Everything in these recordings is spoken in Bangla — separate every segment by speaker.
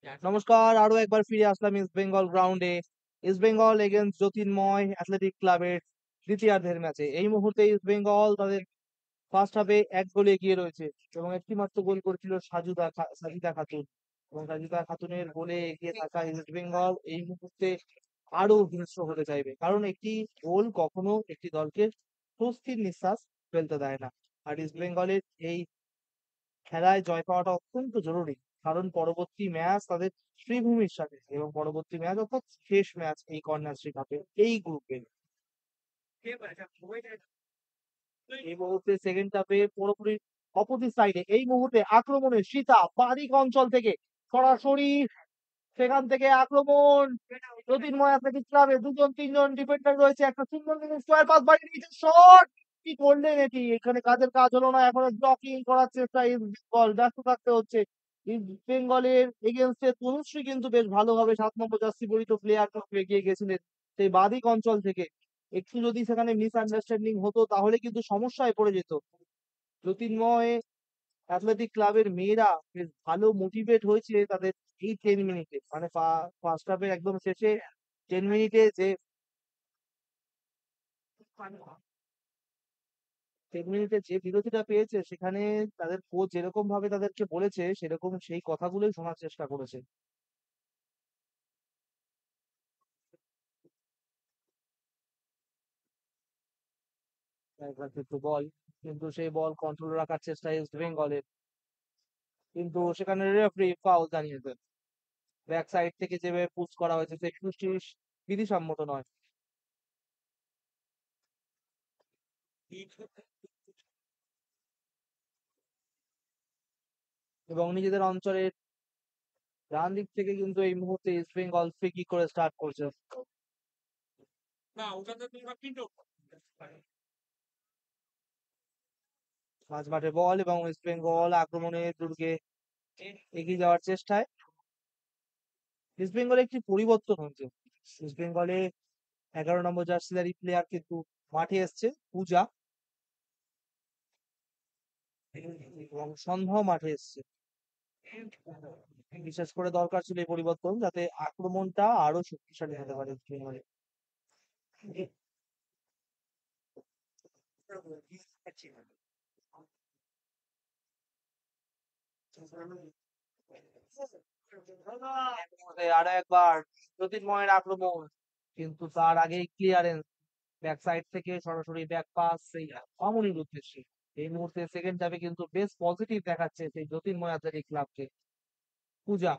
Speaker 1: নমস্কার, আরো একবার ফিরে আসলাম ইস্ট বেঙ্গল গ্রাউন্ডে। ইস্ট বেঙ্গল এগেনস্ট জ্যোতির্ময় অ্যাথলেটিক ক্লাবের দ্বিতীয়ার্ধের ম্যাচে এই মুহূর্তে ইস্ট বেঙ্গল তাদের ফার্স্ট হাফে 1 গোলে এগিয়ে রয়েছে এবং একটি মাত্র গোল করেছিল সাজিদা খাতুন। এবং সাজিদা খাতুনের গোলে এগিয়ে থাকা ইস্ট বেঙ্গল এই মুহূর্তে আরো হিংস্র হতে চাইবে, কারণ একটি গোল কখনো একটি দলকে স্বস্তির নিঃশ্বাস ফেলতে দেয় না। আর ইস্ট বেঙ্গলের এই খেলায় জয় পাওয়াটা অত্যন্ত জরুরি, কারণ পরবর্তী ম্যাচ তাদের শ্রীভূমির সাথে, এবং পরবর্তী ম্যাচ অর্থাৎ শেষ ম্যাচ এই কন্যাশ্রী কাপে এই গ্রুপে। এই মুহূর্তে সেকেন্ড হাফে পুরোপুরি অপোজিট সাইডে এই মুহূর্তে আক্রমণে সীতা বাদিক অঞ্চল থেকে সরাসরি সেখান থেকে আক্রমণ। জ্যোতির্ময় অ্যাথলেটিক ক্লাবে দুজন তিনজন ডিফেন্ডার রয়েছে, একটা সুন্দর স্কোয়ার পাস বাড়িয়ে দিয়েছে, শট! কি করলেন এটি? এখানে কাজের কাজ হলো না, এখন ব্লকিং করার চেষ্টা ইস্ট বেঙ্গল, ব্যস্ত থাকতে হচ্ছে ইস্ট বেঙ্গলের এগেনস্টে। তনুশ্রী কিন্তু বেশ ভালোভাবে 7 নম্বর জার্সি পরিত প্লেয়ার এগিয়ে গেছিলেন সেই বাদিক অঞ্চল থেকে। একটু যদি সেখানে মিসআন্ডারস্ট্যান্ডিং হতো তাহলে কিন্তু সমস্যায় পড়ে যেত জ্যোতির্ময় অ্যাথলেটিক ক্লাবের মেয়েরা। বেশ ভালো মোটিভেট হয়েছে তাদের এই 10 মিনিটে, মানে ফার্স্ট হাফের একদম শেষে 10 মিনিটে যে 10 মিনিটে যে বিরতিটা পেয়েছে, সেখানে তাদের কোচ যেরকম ভাবে তাদেরকে বলেছে সেরকম সেই কথাগুলোই শোনার চেষ্টা করেছে। একবার কিন্তু বল, কিন্তু সেই বল কন্ট্রোল রাখার চেষ্টা ইস্ট বেঙ্গলের, কিন্তু সেখানে রেফারি ফাউল জানিয়ে দেন। ব্যাক সাইড থেকে যেভাবে পুশ করা হয়েছে সেটি বিধিসম্মত নয়। এবং নিজেদের অঞ্চলের ডান দিক থেকে কিন্তু এই মুহূর্তে ইস্ট বেঙ্গল ফ্রি কিক করে স্টার্ট করছে। মাঝ মাঠে বল এবং ওয়েস্ট বেঙ্গল আক্রমণের দুর্গে এগিয়ে যাওয়ার চেষ্টায়। ইস্ট বেঙ্গলে একটি পরিবর্তন হয়েছে। ইস্ট বেঙ্গলে 11 নম্বর জার্সিধারী প্লেয়ার কিন্তু মাঠে এসছে, পূজা, এবং সন্ধ্যাও মাঠে এসছে। বিশেষ করে দরকার ছিল এই পরিবর্তন, যাতে আক্রমণটা আরো শক্তিশালী হতে পারে ইস্ট বেঙ্গলে। আরো একবার জ্যোতির্ময়ের আক্রমণ, কিন্তু তার আগেই ক্লিয়ারেন্স ব্যাক সাইড থেকে সরাসরি ব্যাক পাস সেই অমনির উদ্দেশ্যে। এই মুহূর্তে সেকেন্ড হাফে কিন্তু বেশ পজিটিভ দেখাচ্ছে সেই জ্যোতির্ময় অ্যাথলেটিক ক্লাবকে। পূজা,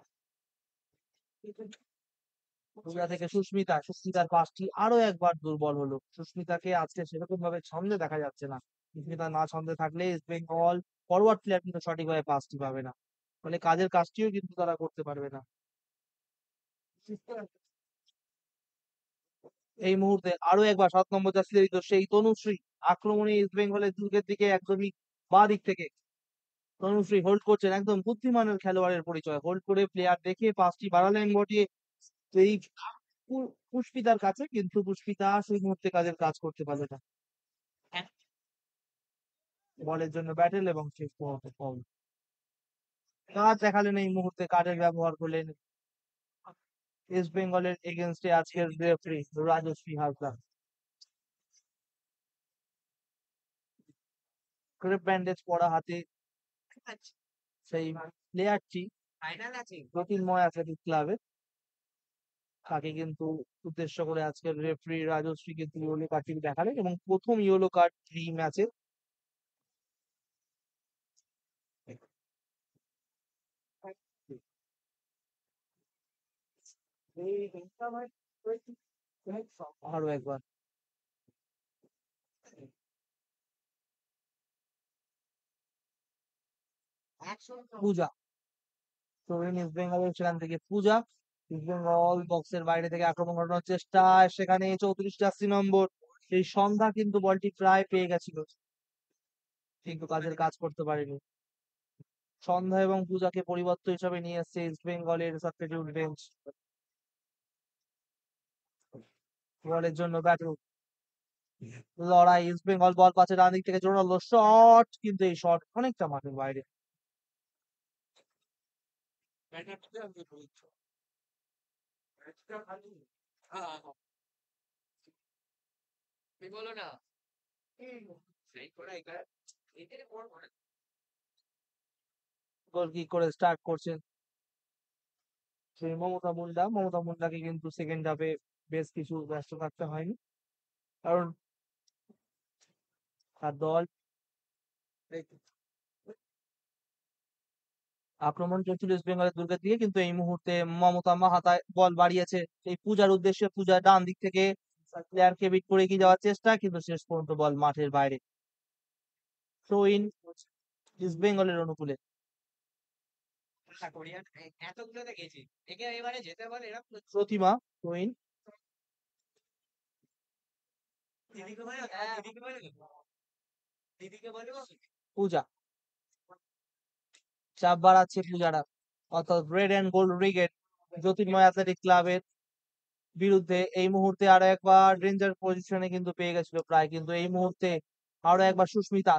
Speaker 1: পূজা থেকে সুস্মিতার পাসটি আরো একবার দুর্বল হলো। সুস্মিতাকে আজকে সেরকম ভাবে ছন্দে দেখা যাচ্ছে না। সুস্মিতা না ছন্দে থাকলে ইস্ট বেঙ্গল ফরওয়ার্ড প্লেয়ার কিন্তু সঠিকভাবে পাসটি পাবে না, ফলে কাজের কাজটিও কিন্তু তারা করতে পারবে না। এই মুহূর্তে আরো একবার 7 নম্বর জার্সি সেই তনুশ্রী আক্রমণে ইস্ট বেঙ্গলের দুর্গের দিকে একদমই বাঁ দিক থেকে তনুশ্রী হোল্ড করছেন, একদম বুদ্ধিমানের খেলোয়াড়ের পরিচয়। হোল্ড করে প্লেয়ার দেখে পাসটি বাড়ালেন বটিয়ে এই পুষ্পিতার কাছে, কিন্তু পুষ্পিতা সেই মুহূর্তে কাজের কাজ করতে পারবে না। বলের জন্য ব্যাটেল এবং শেষ মুহূর্তে ফল। কাজ দেখালেন, এই মুহূর্তে কার্ডের ব্যবহার করলেন ইস্ট বেঙ্গলের এগেনস্টে আজকের referee Rajashree Haldar. Crepe bandage পরা হাতে সেই প্লেয়ারটি জ্যোতির্ময় অ্যাথলেটিক ক্লাবে, তাকে কিন্তু উদ্দেশ্য করে আজকের রেফারি রাজশ্রী কিন্তু ইয়েলো কার্ডটি দেখালেন, এবং প্রথম ইয়েলো কার্ড এই ম্যাচে। আরো একবার পূজা, তরুণ ইস্ট বেঙ্গলের সেখান থেকে পূজা, ইস্ট বেঙ্গল বক্সের বাইরে থেকে আক্রমণ ঘটানোর চেষ্টা, সেখানে 34 নম্বর সেই সন্ধ্যা কিন্তু বলটি প্রায় পেয়ে গেছিল, কিন্তু কাজের কাজ করতে পারেনি। সন্ধ্যা এবং পূজাকে পরিবর্তন হিসাবে নিয়ে এসছে ইস্ট বেঙ্গলের সাবস্টিটিউট বেঞ্চ। বলের জন্য ব্যাটল লড়াই, ইস্ট বেঙ্গল বল পাচ্ছে ডান দিক থেকে জোরালো শট, কিন্তু এই শট অনেকটা মাঠের বাইরে। গোল কি করে স্টার্ট করছেন সেই মমতা মুন্ডাকে কিন্তু সেকেন্ড হাফে বেশ কিছু ব্যস্ত থাকতে হয়নি, কারণ তার দল আক্রমণ চলছিল ইস্ট বেঙ্গলের দুর্গের দিকে, কিন্তু এই মুহূর্তে মমতা মাহাতা বল বাড়িয়েছে এই পূজার উদ্দেশ্যে। পূজা ডান দিক থেকে প্লেয়ারকে বিট করে এগিয়ে যাওয়ার চেষ্টা, কিন্তু শেষ পর্যন্ত বল মাঠের বাইরে। থ্রো ইন ইস্ট বেঙ্গলের অনুকূলে। প্রতিমা থ্রো ইন। পূজা চাপ বাড়াচ্ছে পূজারা, অর্থাৎ red and gold brigade Jyotirmoy athletic ক্লাবের বিরুদ্ধে এই মুহূর্তে আরো একবার ডেঞ্জার পজিশনে কিন্তু পেয়ে গেছিল প্রায়, কিন্তু এই মুহূর্তে আরো একবার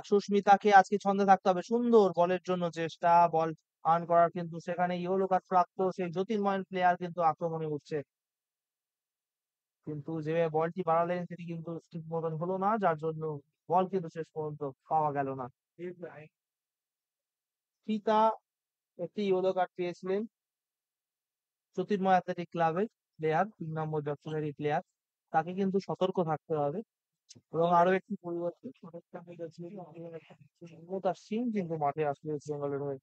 Speaker 1: সুস্মিতাকে আজকে ছন্দে থাকতে হবে। সুন্দর বলের জন্য চেষ্টা, বল আর্ন করার, কিন্তু সেখানে ইয়েলো কার্ড প্রাপ্ত সেই জ্যোতির্ময় প্লেয়ার কিন্তু আক্রমণে উঠছে, কিন্তু যে বলটি বাড়ালেন সেটি কিন্তু ঠিক মতন হলো না, যার জন্য বল কিন্তু শেষ পর্যন্ত পাওয়া গেল না। ফিতা একটি ইয়েলো কার্ড পেয়েছিলেন জ্যোতির্ময় অ্যাথলেটিক ক্লাবের প্লেয়ার, 3 নম্বর জার্সি প্লেয়ার, তাকে কিন্তু সতর্ক থাকতে হবে। এবং আরো একটি পরিবর্তন মমতা সিং কিন্তু মাঠে আসলে ইস্ট বেঙ্গলের হয়ে।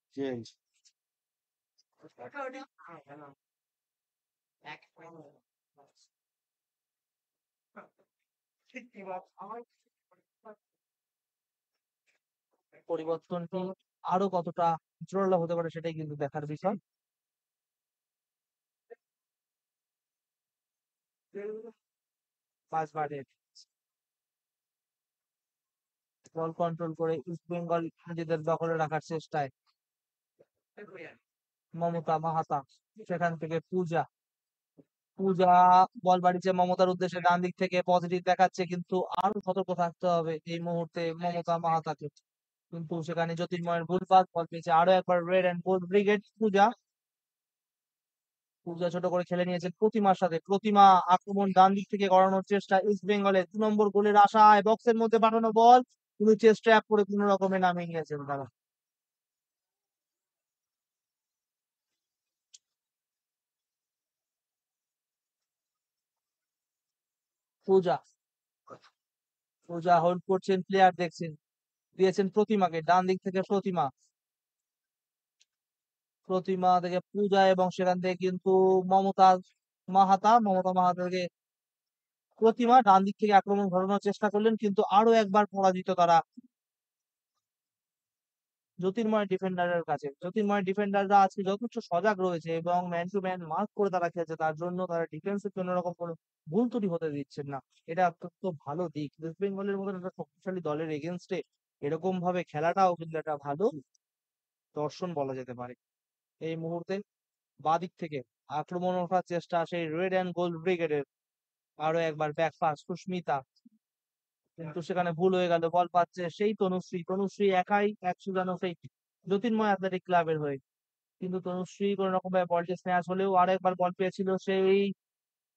Speaker 1: পরিবর্তনটি আরো কতটা জোরালো হতে পারে সেটাই কিন্তু দেখার বিষয়। পাঁচ বারে বল কন্ট্রোল করে ইস্ট বেঙ্গল নিজেদের দখলে রাখার চেষ্টায় মমতা মাহাতা, সেখান থেকে পূজা। পূজা বল বাড়িছে মমতার উদ্দেশ্যে, ডান দিক থেকে পজিটিভ দেখাচ্ছে, কিন্তু আরো সতর্ক থাকতে হবে এই মুহূর্তে মমতা মাহাতাকে, কিন্তু সেখানে জ্যোতির্ময়ের ভুল পাস, বল পেয়েছে আরো একবার রেড অ্যান্ড গোল্ড ব্রিগেড। পূজা পূজা ছোট করে খেলে নিয়েছেন প্রতিমার সাথে। প্রতিমা আক্রমণ ডান দিক থেকে করানোর চেষ্টা ইস্ট বেঙ্গলের, 2 নম্বর গোলের আশায় বক্সের মধ্যে পাঠানো বল, কিন্তু চেষ্টা করে কোন রকমে নামিয়ে নিয়েছেন তারা। পূজা পূজা হোল্ড করছেন, প্লেয়ার দেখছেন, দিয়েছেন প্রতিমাকে, ডান দিক থেকে প্রতিমা থেকে পূজা, এবং সেখান থেকে কিন্তু মমতা মাহাতাকে প্রতিমা ডান দিক থেকে আক্রমণ ঘটানোর চেষ্টা করলেন, কিন্তু আরো একবার পরাজিত তারা জ্যোতির্ময় ডিফেন্ডারের কাছে। জ্যোতির্ময় ডিফেন্ডাররা আজকে যথেষ্ট সজাগ রয়েছে এবং ম্যান টু ম্যান মার্ক করে তারা খেলছে, তার জন্য তারা ডিফেন্সে কোন রকম কোনো ভুল ত্রুটি হতে দিচ্ছেন না। এটা অত্যন্ত ভালো দিক। ওয়েস্ট বেঙ্গলের মতন একটা শক্তিশালী দলের এগেনস্টে এরকম ভাবে খেলাটাও কিন্তু একটা ভালো দর্শন বলা যেতে পারে। এই মুহূর্তে বাদিক থেকে আক্রমণ ওঠার চেষ্টা সেই রেড অ্যান্ড গোল্ড ব্রিগেডের, আরো একবার ব্যাক পাস সুস্মিতা, কিন্তু সেখানে ভুল হয়ে গেল। বল পাচ্ছে সেই তনুশ্রী একাই 100 সেই জ্যোতির্ময় অ্যাথলেটিক ক্লাবের হয়ে, কিন্তু তনুশ্রী কোন রকম ভাবে বলটি স্ম্যাশ হলেও আরেকবার বল পেয়েছিল সেই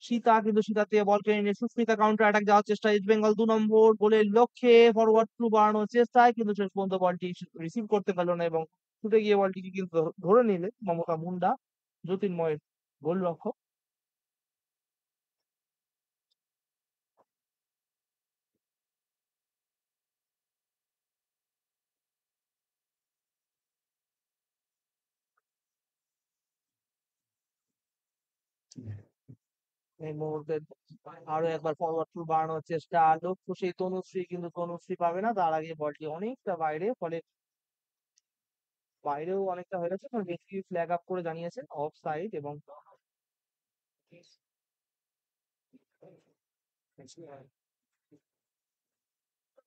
Speaker 1: সীতা, কিন্তু সীতা দিয়ে বল কেড়ে নিয়ে সুস্মিতা কাউন্টার অ্যাটাক যাওয়ার চেষ্টা ইস্ট বেঙ্গল 2 নম্বর গোলের লক্ষ্যে ফরওয়ার্ড থ্রু বাড়ানোর চেষ্টায়, কিন্তু শেষ পর্যন্ত বলটি রিসিভ করতে পারলো না এবং ছুটে গিয়ে বলটিকে কিন্তু ধরে নিলে মমতা মুন্ডা, জ্যোতির্ময়ের গোলরক্ষক। এই মুহূর্তে আরো একবার ফরওয়ার্ড থ্রু বাড়ানোর চেষ্টা, লক্ষ্য সেই তনুশ্রী, কিন্তু তনুশ্রী পাবে না, তার আগে বলটি অনেকটা বাইরে, ফলে বাইরেও অনেকটা হয়ে গেছে, কারণ রেফারি ফ্ল্যাগ আপ করে জানিয়েছেন অফ সাইড, এবং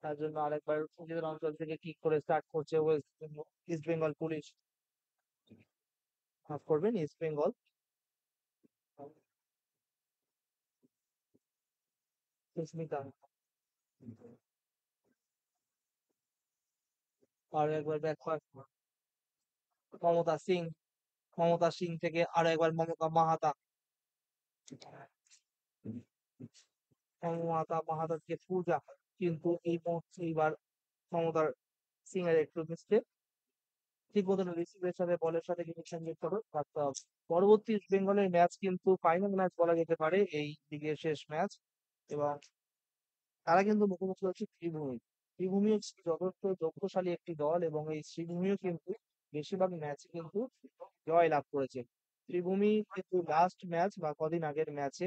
Speaker 1: তার জন্য আরেকবার নিজেদের অঞ্চল থেকে কিক করে স্টার্ট করছে ইস্ট বেঙ্গল পুলিশ। মাফ করবেন, ইস্ট বেঙ্গল। সুস্মিতা আর একবার ব্যাক মমতা সিং, মমতা সিং থেকে আরো একবার মমতা মাহাতা, মমতা মাহাতাকে পূজা, কিন্তু এই মুহূর্তে এইবার মমতার সিং এর একটু মিস্টেক, ঠিক মতন রিসিভের সাথে বলের সাথে কানেকশন করো। পরবর্তী ইস্ট বেঙ্গলের ম্যাচ কিন্তু ফাইনাল ম্যাচ বলা যেতে পারে এই লিগের শেষ ম্যাচ, এবং তারা কিন্তু মুখোমুখি হচ্ছে ত্রিভুমি। ত্রিভুমি হচ্ছে যথেষ্ট যোগ্যশালী একটি দল, এবং এই শ্রীভূমিও কিন্তু বেশিরভাগ ম্যাচে কিন্তু জয় লাভ করেছে। ত্রিভুমি কিন্তু লাস্ট ম্যাচ বা কদিন আগের ম্যাচে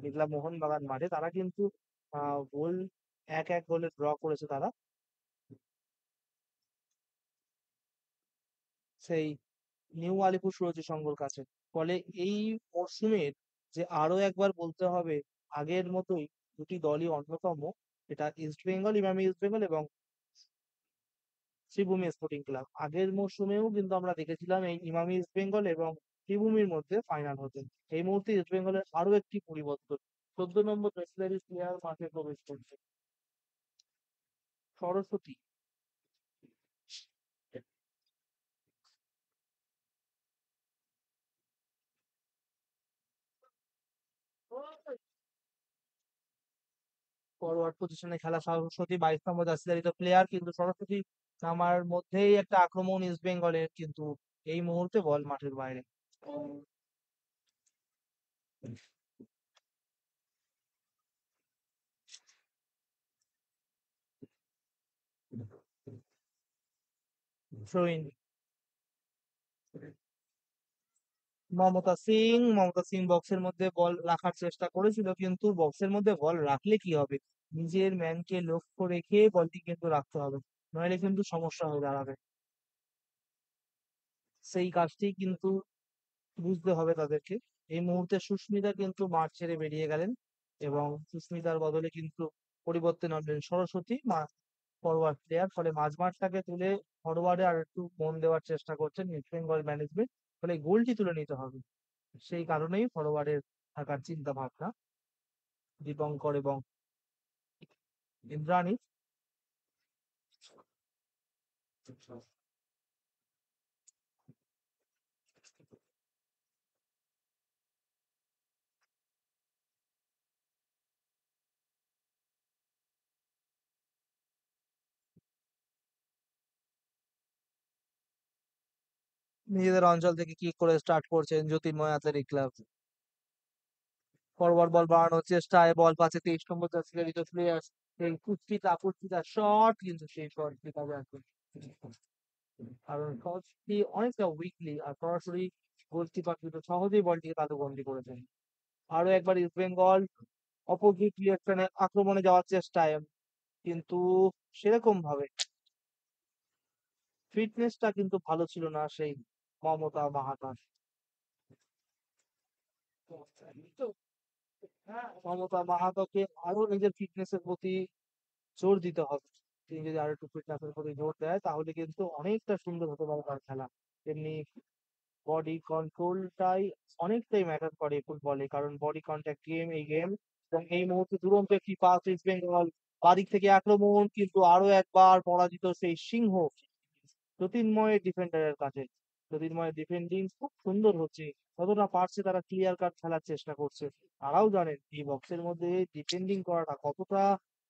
Speaker 1: দেখলাম মোহনবাগান মাঠে তারা কিন্তু গোল 1-1 গোলে ড্র করেছে তারা সেই নিউ আলিপুর সুরজি সংঘর কাছে। ফলে এই মরশুমের যে আরো একবার বলতে হবে আগের মতোই দুটি দলই অন্যতম, এটা ইস্ট বেঙ্গল, ইমামি ইস্ট বেঙ্গল এবং শ্রীভূমি স্পোর্টিং ক্লাব। আগের মরশুমেও কিন্তু আমরা দেখেছিলাম এই ইমামি ইস্ট বেঙ্গল এবং শ্রীভূমির মধ্যে ফাইনাল হতে। এই মুহূর্তে ইস্ট বেঙ্গলের আরো একটি পরিবর্তন, 14 নম্বর রেসলারি প্লেয়ার মাঠে প্রবেশ করছে, সরস্বতী। ফরওয়ার্ড পজিশনে খেলা সরস্বতী 22 নম্বর জার্সিধারিত প্লেয়ার, কিন্তু সরস্বতী নামার মধ্যেই একটা আক্রমণ ইস্ট বেঙ্গলের, কিন্তু এই মুহূর্তে বল মাঠের বাইরে। থ্রোইন, মমতা সিং বক্সের মধ্যে বল রাখার চেষ্টা করেছিল, কিন্তু বক্সের মধ্যে বল রাখলে কি হবে, নিজের ম্যানকে লক্ষ্য রেখে বলটি কিন্তু রাখতে হবে, নইলে কিন্তু সমস্যা হয়ে দাঁড়াবে। সেই কাজটি কিন্তু বুঝতে হবে তাদেরকে। এই মুহূর্তে সুস্মিতা কিন্তু মাঠ ছেড়ে বেরিয়ে গেলেন, এবং সুস্মিতার বদলে কিন্তু পরিবর্তন আনলেন সরস্বতী ফরওয়ার্ড প্লেয়ার। ফলে মাঝমাঠটাকে তুলে ফরওয়ার্ডে আর একটু মন দেওয়ার চেষ্টা করছেন ইস্ট বেঙ্গল ম্যানেজমেন্ট। ফলে গোলটি তুলে নিতে হবে, সেই কারণেই ফরওয়ার্ডের থাকার চিন্তা ভাবনা দীপঙ্কর এবং ইন্দ্রাণী। নিজেদের অঞ্চল থেকে কি করে স্টার্ট করছেন জ্যোতির্ময় অ্যাথলেটিক ক্লাব। ফরওয়ার্ড বল বাড়ানোর চেষ্টায় বল পাচ্ছে 23 নম্বর জার্সি প্লেয়ার, এই পুষ্পিতা শট, কিন্তু সেই শট কাজে আসবে, কারণ শটটি অনেকটা উইকলি আর সরাসরি গোলকিপার কিন্তু সহজেই বলটিকে তালুবন্দী করেছেন। আরো একবার ইস্ট বেঙ্গল অপোজিট ডিরেকশনে আক্রমণে যাওয়ার চেষ্টায়, কিন্তু সেরকম ভাবে ফিটনেসটা কিন্তু ভালো ছিল না সেই মমতা মাহাতার। মমতা মাহাতোকে আরো নিজের ফিটনেসের প্রতি জোর দিতে হবে। তিনি যদি আরো একটু ফিটনেসের প্রতি জোর দেয় তাহলে কিন্তু অনেকটা সুন্দর হতে পারে তার খেলা। তেমনি বডি কন্ট্রোলটাই অনেকটাই ম্যাটার করে ফুটবলে, কারণ বডি কন্ট্যাক্ট গেম এই গেম। এবং এই মুহূর্তে দুরন্ত একটি পাস ইস্ট বেঙ্গল, বাদিক থেকে আক্রমণ, কিন্তু আরো একবার পরাজিত সেই সিংহ জ্যোতির্ময়ের ডিফেন্ডারের কাছে। জ্যোতির্ময়ের ডিফেন্ডিং খুব সুন্দর হচ্ছে, যতটা পারছে তারা ক্লিয়ার কাট খেলার চেষ্টা করছে। তারাও জানেন এই বক্সের মধ্যে ডিফেন্ডিং করাটা কতটা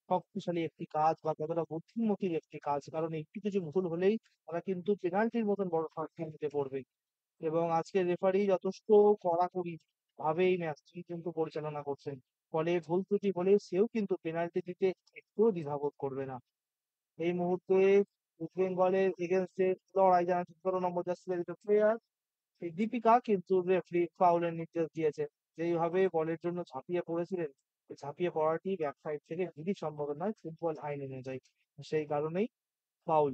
Speaker 1: শক্তিশালী একটি কাজ বা কতটা বুদ্ধিমতির একটি কাজ, কারণ একটু কিছু ভুল হলেই তারা কিন্তু পেনাল্টির মতন বড় শাস্তি নিতে পড়বে। এবং আজকে রেফারি যথেষ্ট কড়াকড়ি ভাবে এই ম্যাচটি কিন্তু পরিচালনা করছেন। ফলে ভুল ত্রুটি হলে সেও কিন্তু পেনাল্টি দিতে একটুও দ্বিধাবোধ করবে না। এই মুহূর্তে ইস্ট বেঙ্গলের এগেনস্টে লড়াই জানাচ্ছে 17 নম্বর জার্সি প্লেয়ার এই দীপিকা, কিন্তু রেফারি ফাউলের নির্দেশ দিয়েছে। যেইভাবে বলের জন্য ঝাঁপিয়ে পড়েছিলেন, এই ঝাঁপিয়ে পড়াটি ব্যাক সাইড থেকে খুবই সম্ভব নয়, ফুটবল আইন অনুযায়ী, সেই কারণেই ফাউল।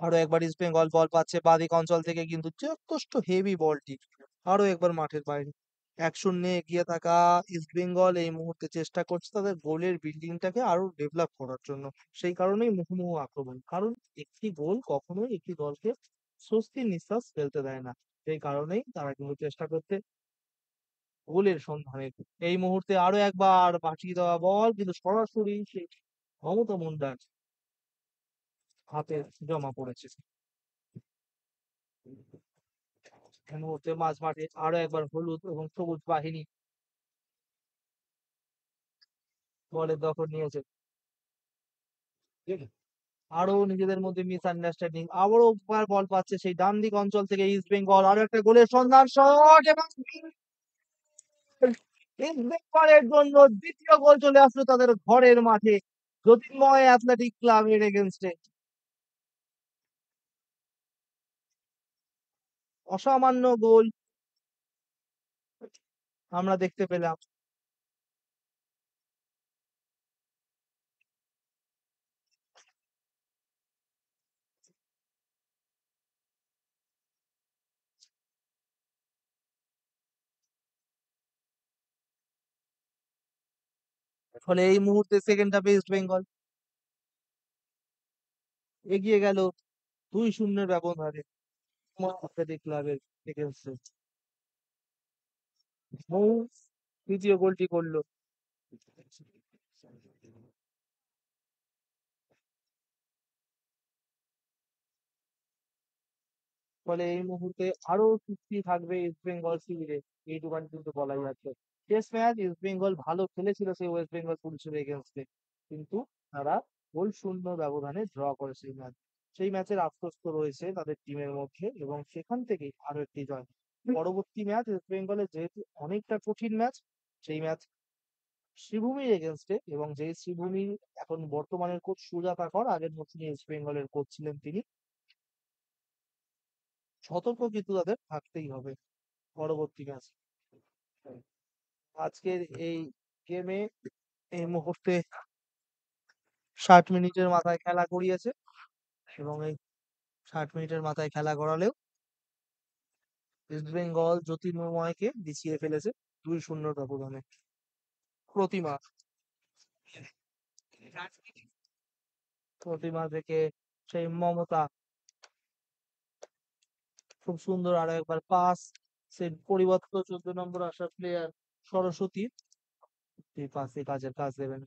Speaker 1: আরো একবার ইস্ট বেঙ্গল বল পাচ্ছে বাদিক অঞ্চল থেকে, কিন্তু যথেষ্ট হেভি বলটি আরো একবার মাঠের বাইরে। 1-0 এগিয়ে থাকা ইস্ট বেঙ্গল এই মুহূর্তে চেষ্টা করছে তাদের গোলের বিল্ডিংটাকে আরো ডেভেলপ করার জন্য। সেই কারণেই মুহুর্মুহু আক্রমণ, কারণ একটি গোল কখনোই একটি দলকে স্বস্তির নিঃশ্বাস ফেলতে দেয় না। সেই কারণেই তারা কিন্তু চেষ্টা করতে গোলের সন্ধানে। এই মুহূর্তে আরো একবার পাঠিয়ে দেওয়া বল, কিন্তু সরাসরি সেই মমতা মুন্ডার হাতে জমা পড়েছে। এই মুহূর্তে মাঝ মাঠে আরো একবার হলুদ এবং সবুজ বাহিনী বলের দখল নিয়েছে। আরো নিজেদের মধ্যে মিসআন্ডারস্ট্যান্ডিং, আবারও বল পাচ্ছে সেই ডান দিক অঞ্চল থেকে ইস্ট বেঙ্গল, আরো একটা গোলের সন্ধান, শট এবং ইস্ট বেঙ্গলের জন্য দ্বিতীয় গোল চলে আসলো তাদের ঘরের মাঠে জ্যোতির্ময় অ্যাথলেটিক ক্লাবের এগেনস্টে। অসামান্য গোল আমরা দেখতে পেলাম। ফলে এই মুহূর্তে সেকেন্ড হাফে ইস্ট বেঙ্গল এগিয়ে গেল 2-0 ব্যবধানে অ্যাথলেটিক ক্লাবের এগেনস্টে। মৌ তৃতীয় গোলটি করলো। ফলে এই মুহূর্তে আরো চুক্তি থাকবে ইস্ট বেঙ্গল শিবিরে, এইটুকানি কিন্তু বলাই যাচ্ছে। শেষ ম্যাচ ইস্ট বেঙ্গল ভালো খেলেছিল সেই ওয়েস্ট বেঙ্গল পুলিশের এগেনস্টে, কিন্তু তারা গোল শূন্য ব্যবধানে ড্র করে সেই ম্যাচ। সেই ম্যাচের আফসোস তো রয়েছে তাদের টিমের মধ্যে, এবং সেখান থেকেই আরো একটি জয়। পরবর্তী ম্যাচ ইস্ট বেঙ্গলের যেহেতু অনেকটা কঠিন ম্যাচ, সেই ম্যাচ শ্রীভূমির এগেনস্টে, এবং যেই শ্রীভূমি এখন বর্তমানের কোচ সুজাতা কর, আগের মৌসুমে ইস্ট বেঙ্গলের কোচ ছিলেন তিনি। সতর্ক কিন্তু তাদের থাকতেই হবে পরবর্তী ম্যাচ। আজকের এই গেমে এই মুহূর্তে 60 মিনিটের মাথায় খেলা করিয়েছে, এবং এই 60 মিনিটের মাথায় খেলা করালেও ইস্ট বেঙ্গল জ্যোতির্ময়কে পিছিয়ে ফেলেছে 2-0 ব্যবধানে। প্রতিমা, প্রতিমা থেকে সেই মমতা, খুব সুন্দর আরো একবার পাস, সে পরিবর্তিত 14 নম্বর আসা প্লেয়ার সরস্বতী এই পাসে কাজের কাজ দেবেন।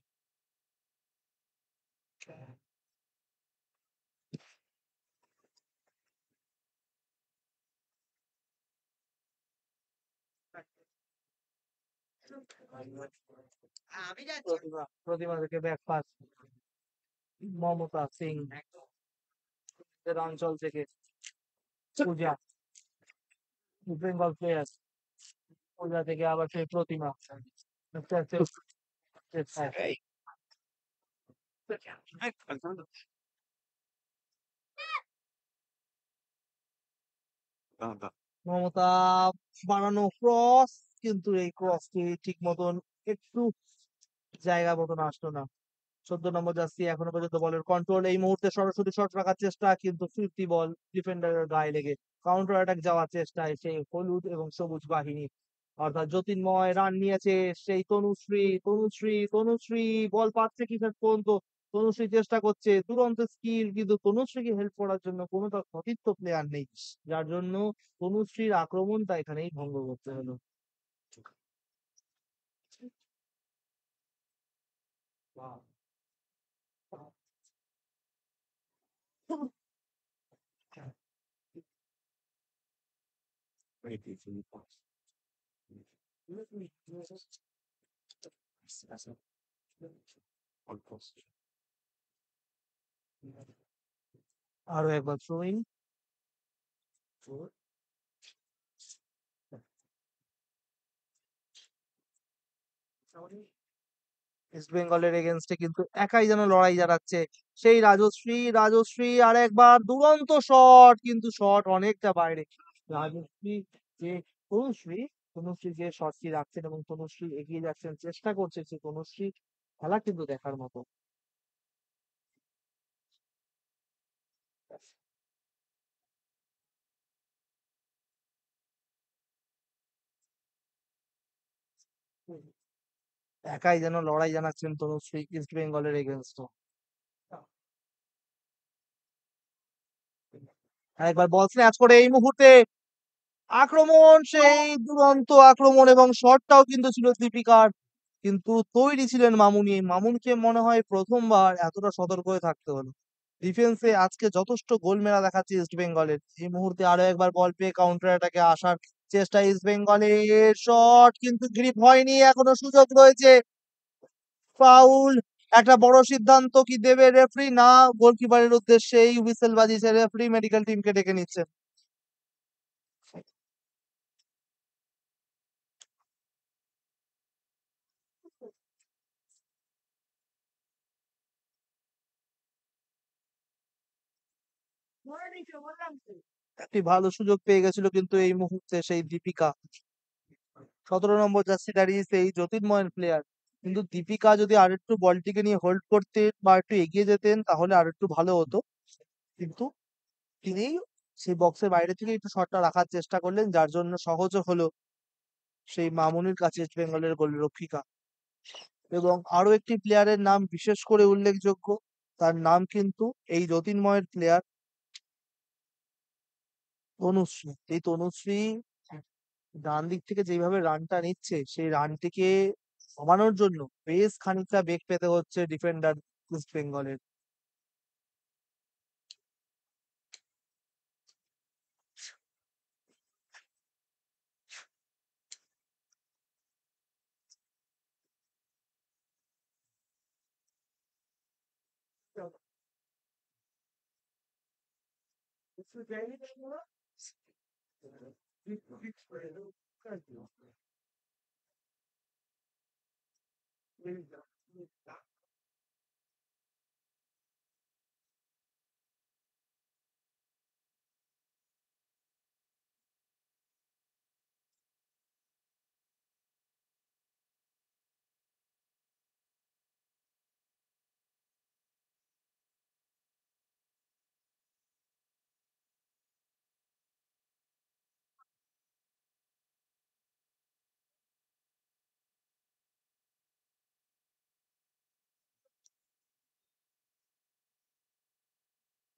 Speaker 1: প্রতিমা, প্রতিমা থেকে ব্যাক পাস, মমতা সিং এর অঞ্চল থেকে পূজা, বেঙ্গল প্লেয়ার, পূজা থেকে আবার সেই প্রতিমা, আস্তে আস্তে চেষ্টায়। মমতা বানানো ক্রস, কিন্তু এই ক্রসটি ঠিক মতন একটু জায়গা মতন আসলো না। 14 নম্বর জার্সি এখনো পর্যন্ত বলের কন্ট্রোল, এই মুহূর্তে সরাসরি শট রাখার চেষ্টা, কিন্তু ফিরতি বল ডিফেন্ডারের গায়ে লেগে কাউন্টার অ্যাটাক যাওয়ার চেষ্টায় সেই হলুদ এবং সবুজ বাহিনী, অর্থাৎ জ্যোতির্ময় রান নিয়েছে সেই তনুশ্রী, তনুশ্রী বল পাচ্ছে কি শেষ পর্যন্ত, তনুশ্রী চেষ্টা করছে দুরন্ত স্কিল, কিন্তু তনুশ্রীকে হেল্প করার জন্য কোনো তার সতীর্থ প্লেয়ার নেই, যার জন্য তনুশ্রীর আক্রমণটা এখানেই ভঙ্গ করতে হলো। আরো একবার থ্রোইং, ইস্ট বেঙ্গলের এগেনস্টে কিন্তু একাই যেন লড়াই চালাচ্ছে সেই রাজশ্রী আর একবার দুরন্ত শট, কিন্তু শট অনেকটা বাইরে। রাজশ্রী যে তনুশ্রী, তনুশ্রী যে শটটি রাখছেন এবং তনুশ্রী এগিয়ে যাচ্ছেন, চেষ্টা করছে, সে তনুশ্রী খেলা কিন্তু দেখার মতো। একাই যেন লড়াই জানাচ্ছেন তনুশ্রী ইস্ট বেঙ্গলের এগেনস্টে। একবার বল স্ন্যাচ করে এই মুহূর্তে আক্রমণ, সেই দুরন্ত আক্রমণ, এবং শটটাও কিন্তু ছিল দীপিকার, কিন্তু তৈরি ছিলেন মামুনি। মামুনকে মনে হয় প্রথমবার এতটা সতর্ক হয়ে থাকতে হলো। ডিফেন্সে আজকে যথেষ্ট গোল মেলা দেখাচ্ছে ইস্ট বেঙ্গলের। এই মুহূর্তে আরো একবার বল পেয়ে কাউন্টার অ্যাটাকে আসার চেষ্টা ইস্ট বেঙ্গলের। শট কিন্তু গ্রিপ হয়নি, এখনো সুযোগ রয়েছে। ফাউল। একটা বড় সিদ্ধান্ত কি দেবে রেফারি? না, গোলকিপারের উদ্দেশ্যেই হুইসেল বাজিয়েছে রেফারি, মেডিকেল টিমকে ডেকে নিচ্ছে। একটি ভালো সুযোগ পেয়ে গেছিল কিন্তু এই মুহূর্তে সেই দীপিকা, 17 নম্বর জার্সিধারী সেই জ্যোতির্ময়ের প্লেয়ার। কিন্তু দীপিকা যদি আরেকটু বলটিকে নিয়ে হোল্ড করতেন বা একটু এগিয়ে যেতেন তাহলে আরেকটু ভালো হতো। কিন্তু তিনি সেই বক্সের বাইরে থেকে একটু শটটা রাখার চেষ্টা করলেন, যার জন্য সহজও হলো সেই মামুনির কাছে ইস্ট বেঙ্গলের গোলরক্ষিকা। এবং আরো একটি প্লেয়ারের নাম বিশেষ করে উল্লেখযোগ্য, তার নাম কিন্তু এই জ্যোতির্ময়ের প্লেয়ার তনুশ্রী। এই তনুশ্রী ডান দিক থেকে যেভাবে রানটা নিচ্ছে সেই রানটিকে কমানোর জন্য বেশ খানিকটা বেগ পেতে হচ্ছে ডিফেন্ডার ইস্ট বেঙ্গলের।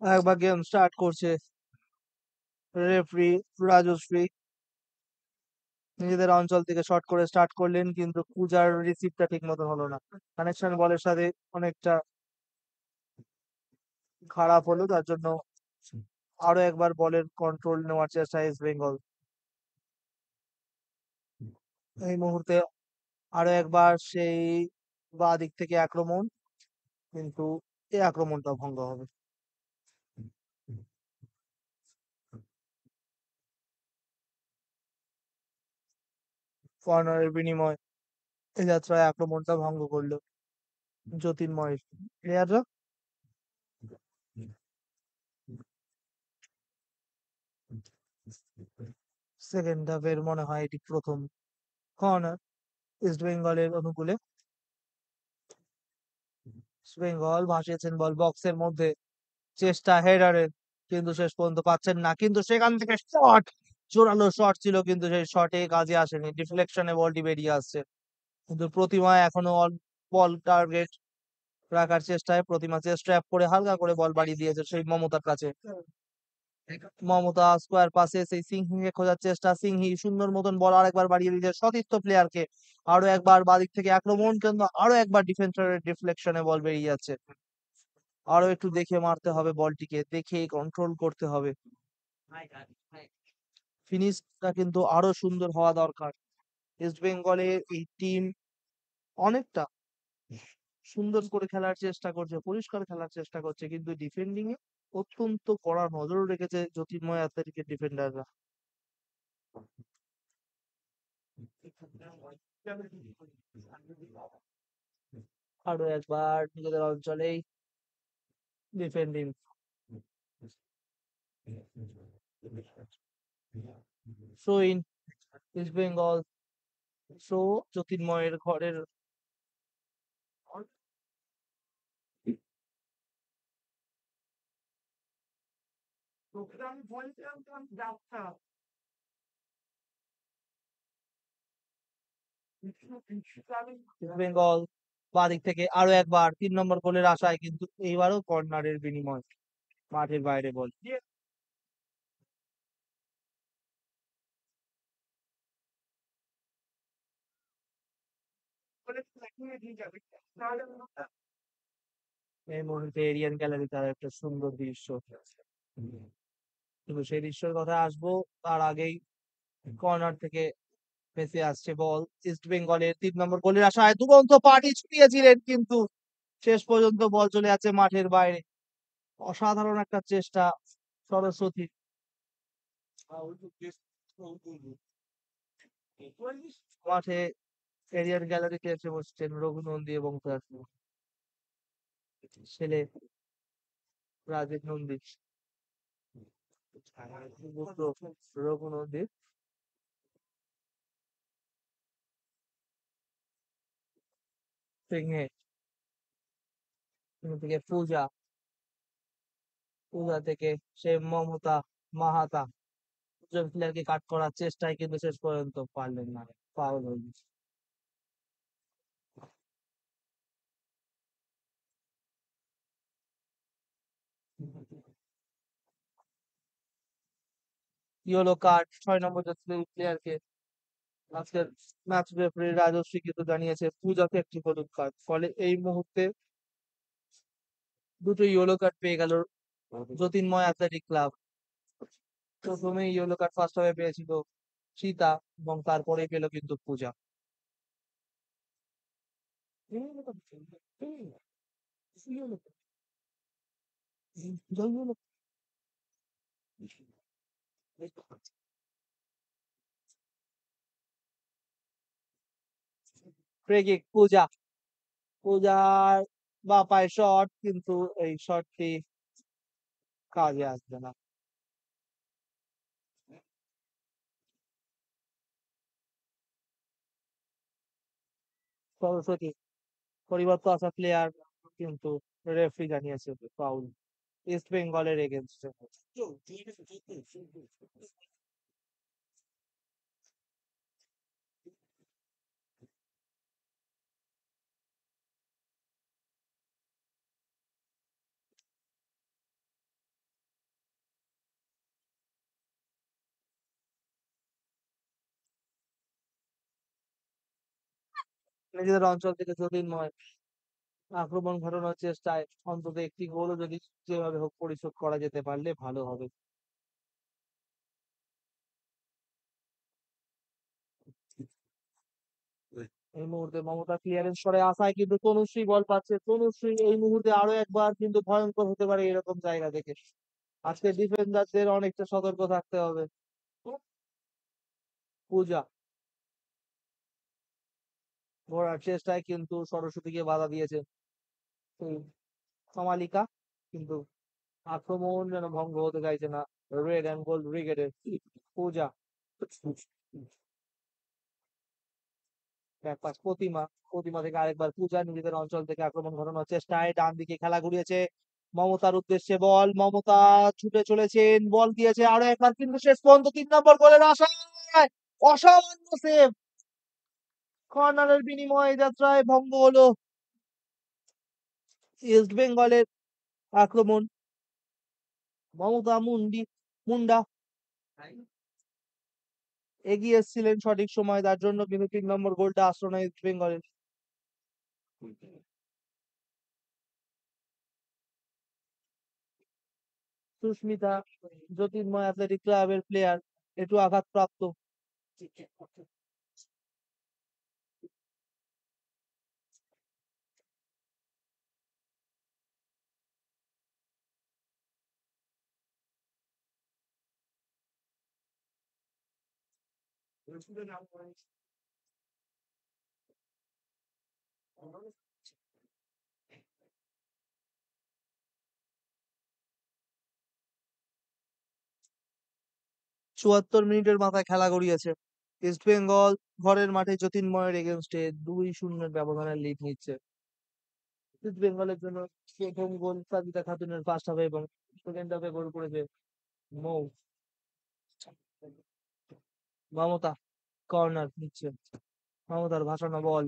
Speaker 1: একবার গেম স্টার্ট করছে রেফারি রাজশ্রী। নিজেদের অঞ্চল থেকে শট করে স্টার্ট করলেন কিন্তু পূজার রিসিভটা ঠিক মতো হলো না। কানেকশন বলের সাথে অনেকটা খারাপ হলো, তার জন্য আরো একবার বলের কন্ট্রোল নেওয়ার চেষ্টা ইস্ট বেঙ্গল। এই মুহূর্তে আরো একবার সেই বাঁ দিক থেকে আক্রমণ, কিন্তু এই আক্রমণটা ভঙ্গ হবে। কর্নারের বিনিময় এই যাত্রায় আক্রমণটা ভঙ্গ করলো জ্যোতির্ময় প্লেয়াররা। সেকেন্ড হাফের মনে হয় এটি প্রথম কর্নার ইস্ট বেঙ্গলের অনুকূলে। ইস্ট বেঙ্গল ভাসিয়েছেন বল বক্সের মধ্যে, চেষ্টা হেডারের, কিন্তু শেষ পর্যন্ত পাচ্ছেন না। কিন্তু সেখান থেকে শট, জোরালো শট ছিল কিন্তু সেই শটে কাজে আসেনি, ডিফ্লেকশনে বলটি বেরিয়ে আসছে। কিন্তু প্রতিমা এখনো বল টার্গেট রাখার চেষ্টায়, প্রতিমা চেস্ট ট্র্যাপ করে হালকা করে বল বাড়িয়ে দিয়েছে সেই মমতার কাছে। মমতা স্কোয়ার পাশে সেই সিংহিকে খোঁজার চেষ্টা, সিংহি সুন্দর মতন বল আরেকবার বাড়িয়ে দিয়েছে সতীর্থ প্লেয়ারকে। আরো একবার বাদিক থেকে আক্রমণ, কিন্তু আরো একবার ডিফেন্ডারের ডিফ্লেকশনে বল বেরিয়ে যাচ্ছে। আরো একটু দেখে মারতে হবে, বলটিকে দেখে কন্ট্রোল করতে হবে। ফিনিশটা কিন্তু আরো সুন্দর হওয়া দরকার। ইস্ট বেঙ্গলের এই টিম অনেকটা সুন্দর করে খেলার চেষ্টা করছে, পরিষ্কার খেলার চেষ্টা করছে, কিন্তু ডিফেন্ডিং এ অত্যন্ত কড়া নজর রেখেছে জ্যোতির্ময় অ্যাথলেটিকের ডিফেন্ডাররা। আরো একবার নিজেদের অঞ্চলেই defending throw in East Bengal. Throw জ্যোতির্ময়ের ঘরের। ইস্ট বেঙ্গল বাদিক থেকে আরো একবার 3 নম্বর গোলের আশায়, কিন্তু এইবারও কর্নারের বিনিময় মাঠের বাইরে বল। এই মুহূর্তে এরিয়ান গ্যালারি তার একটা সুন্দর দৃশ্য, কিন্তু সেই দৃশ্যের কথা আসবো তার আগেই কর্নার থেকে ভেসে আসছে বল। ইস্ট বেঙ্গলের 3 নম্বর গোলের আশায় দুরন্ত পার্টি ছুটিয়েছিলেন, কিন্তু শেষ পর্যন্ত বল চলে যাচ্ছে মাঠের বাইরে। অসাধারণ একটা চেষ্টা সরস্বতী। মাঠে এরিয়ান গ্যালারিতে এসে বসছেন রঘুনন্দী এবং তার ছেলে রাজীব নন্দী, পুত্র রঘুনন্দী। সিংহে থেকে পূজা, পূজা থেকে সে মমতা মাহাতা, দুজন প্লেয়ারকে কাট করার চেষ্টায় কিন্তু শেষ পর্যন্ত পারলেন না, ফাউল হয়ে গেছে। ইয়েলো কার্ড 6 নম্বর প্লেয়ারকে আজকের ম্যাচ রেফারি রাজশ্রী কিন্তু জানিয়েছে পূজাকে একটি হলুদ কার্ড, ফলে এই মুহূর্তে দুটো ইয়েলো কার্ড পেয়ে গেল জ্যোতির্ময় অ্যাথলেটিক ক্লাব। প্রথমে ইয়েলো কার্ড ফার্স্ট হাফে পেয়েছিল সীতা এবং তারপরে পেল কিন্তু পূজা। ফ্রি কিক পূজা, পূজার বা পায়ে শট, কিন্তু এই শটটি কাজে আসবে না। সরস্বতী পরিবর্তন আসা প্লেয়ার, কিন্তু রেফারি জানিয়েছে ফাউল ইস্ট বেঙ্গলের এগেনস্টে। নিজেদের অঞ্চল থেকে জ্যোতির্ময় আক্রমণ ঘটানোর চেষ্টায় অন্তত একটি গোলও যদি যেভাবে হোক পরিশোধ করা যেতে পারলে ভালো হবে। এই মুহূর্তে মমতা ক্লিয়ারেন্স করে আসায় কিন্তু তনুশ্রী বল পাচ্ছে, তনুশ্রী এই মুহূর্তে আরো একবার কিন্তু ভয়ঙ্কর হতে পারে এরকম জায়গা থেকে। আজকে ডিফেন্ডারদের অনেকটা সতর্ক থাকতে হবে। পূজা ঘোরার চেষ্টায় কিন্তু সরস্বতীকে বাধা দিয়েছে এই কমালিকা, কিন্তু আক্রমণ যেন ভঙ্গ হতে চাইছে না রেড অ্যান্ড গোল্ড ব্রিগেডের। পূজা ব্যাকপাস প্রতিমা, প্রতিমা থেকে আরেকবার পূজা নিজেদের অঞ্চল থেকে আক্রমণ ঘটানোর চেষ্টায় ডান দিকে খেলা ঘুরিয়েছে মমতার উদ্দেশ্যে বল, মমতা ছুটে চলেছেন, বল দিয়েছে আরো একবার, কিন্তু শেষ পর্যন্ত 3 নম্বর গোলের আশায় অসামান্য সেভ। কর্নারের বিনিময়ে যাত্রায় ভঙ্গ হলো ইস্ট বেঙ্গলের আক্রমণ। মমতা মুন্ডা এগিয়ে এসেছিলেন সঠিক সময়, তার জন্য কিন্তু 3 নম্বর গোলটা আসলো না ইস্ট বেঙ্গলের। সুস্মিতা জ্যোতির্ময় অ্যাথলেটিক ক্লাবের প্লেয়ার, একটু আঘাতপ্রাপ্ত। চুয়াত্তর মিনিটের মাথায় খেলা গড়িয়েছে ইস্ট বেঙ্গল ঘরের মাঠে জ্যোতির্ময়ের এগেনস্টে 2-0 ব্যবধানের লিড নিচ্ছে। ইস্ট বেঙ্গলের জন্য প্রথম গোল সাবিতা খাতুনের ফার্স্ট হাফে এবং সেকেন্ড হাফে গোল করেছে মৌ। মমতা কর্নার নিচ্ছে, মমতার ভাসানো বল,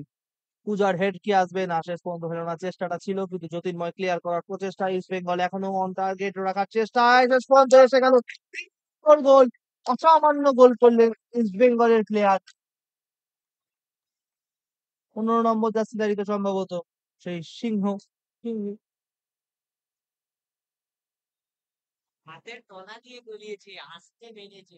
Speaker 1: পূজার হেড কি আসবে না, শেষ পর্যন্ত হলো না। চেষ্টাটা ছিল, কিন্তু জ্যোতির্ময় ক্লিয়ার করার প্রচেষ্টা, ইস্ট বেঙ্গল এখনো অন টার্গেট রাখার চেষ্টায় শেষ পর্যন্ত এসে গেল গোল। অসামান্য গোল করলেন ইস্ট বেঙ্গলের প্লেয়ার, 15 নম্বর জার্সি সম্ভবত সেই সিংহ। হাতের তলা দিয়ে গলিয়েছে, আস্তে ভেঙেছে।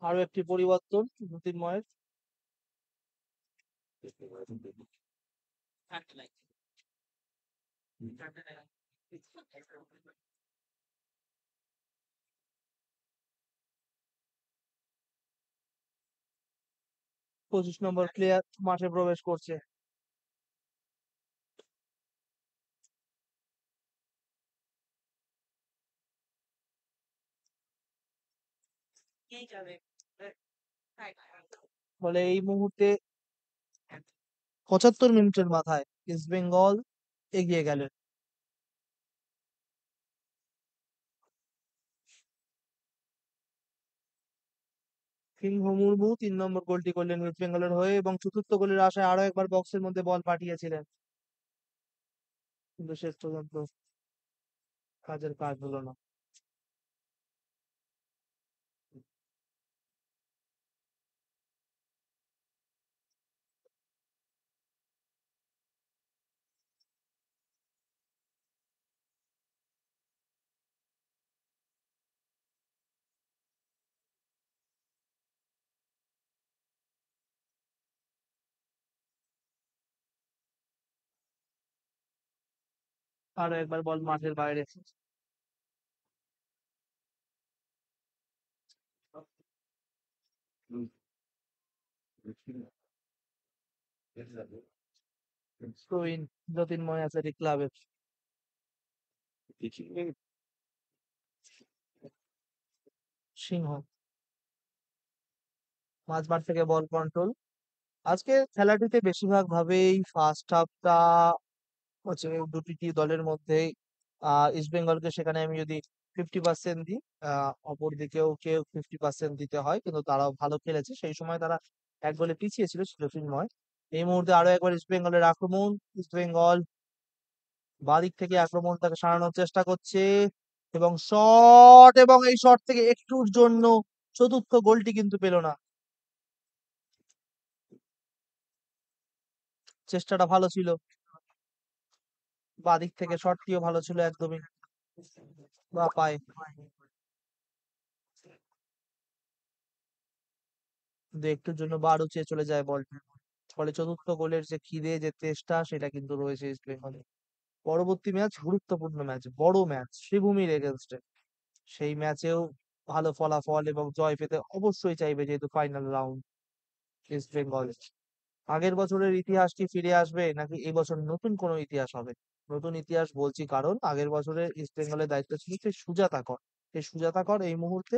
Speaker 1: আরো একটি পরিবর্তন জ্যোতির্ময়ের। পঁচিশ নম্বর প্লেয়ার মাঠে প্রবেশ করছে। ফলে এই মুহূর্তে 75 মিনিটের মাথায় ইস্ট বেঙ্গল এগিয়ে গেলেন। সিংহ মুর্মু 3 নম্বর গোলটি করলেন ইস্ট বেঙ্গলের হয়ে এবং চতুর্থ গোলের আশায় আরো একবার বক্সের মধ্যে বল পাঠিয়েছিলেন, কিন্তু শেষ পর্যন্ত কাজের কাজ হলো না। আরো একবার বল মাঠের বাইরে। প্রবীণ জ্যোতির্ময় অ্যাথলেটিক ক্লাবের সিংহ মাঝমাঠ থেকে বল কন্ট্রোল। আজকে খেলাটিতে বেশিরভাগ ভাবেই ফার্স্ট হাফটা হচ্ছে দুটি দলের মধ্যে ইস্ট বেঙ্গলকে সেখানে আমি যদি 50% দিই, অপর দিকেও কেউ 50% দিতে হয়, কিন্তু তারাও ভালো খেলেছে। সেই সময় তারা এক গোলে পিছিয়ে ছিল জ্যোতির্ময়। এই মুহূর্তে আরো একবার ইস্ট বেঙ্গলের আক্রমণ। ইস্ট বেঙ্গল বাদিক থেকে আক্রমণটাকে সারানোর চেষ্টা করছে এবং শট, এবং এই শট থেকে একটুর জন্য চতুর্থ গোলটি কিন্তু পেল না। চেষ্টাটা ভালো ছিল, বাদিক থেকে শটটিও ভালো ছিল একদমই, বা পায়, কিন্তু একটুর জন্য বার উঁচিয়ে চলে যায় বলটা। ফলে চতুর্থ গোলের যে খিদে, যে চেষ্টা, সেটা কিন্তু রয়েছে ইস্ট বেঙ্গলে। পরবর্তী ম্যাচ গুরুত্বপূর্ণ ম্যাচ, বড় ম্যাচ শ্রীভূমির এগেনস্টে। সেই ম্যাচেও ভালো ফলাফল এবং জয় পেতে অবশ্যই চাইবে, যেহেতু ফাইনাল রাউন্ড ইস্ট বেঙ্গল। আগের বছরের ইতিহাস কি ফিরে আসবে, নাকি এই বছর নতুন কোনো ইতিহাস হবে? নতুন ইতিহাস বলছি কারণ আগের বছরে ইস্ট বেঙ্গলের দায়িত্ব ছিল সেই সুজাতা কর। সেই সুজাতা কর এই মুহূর্তে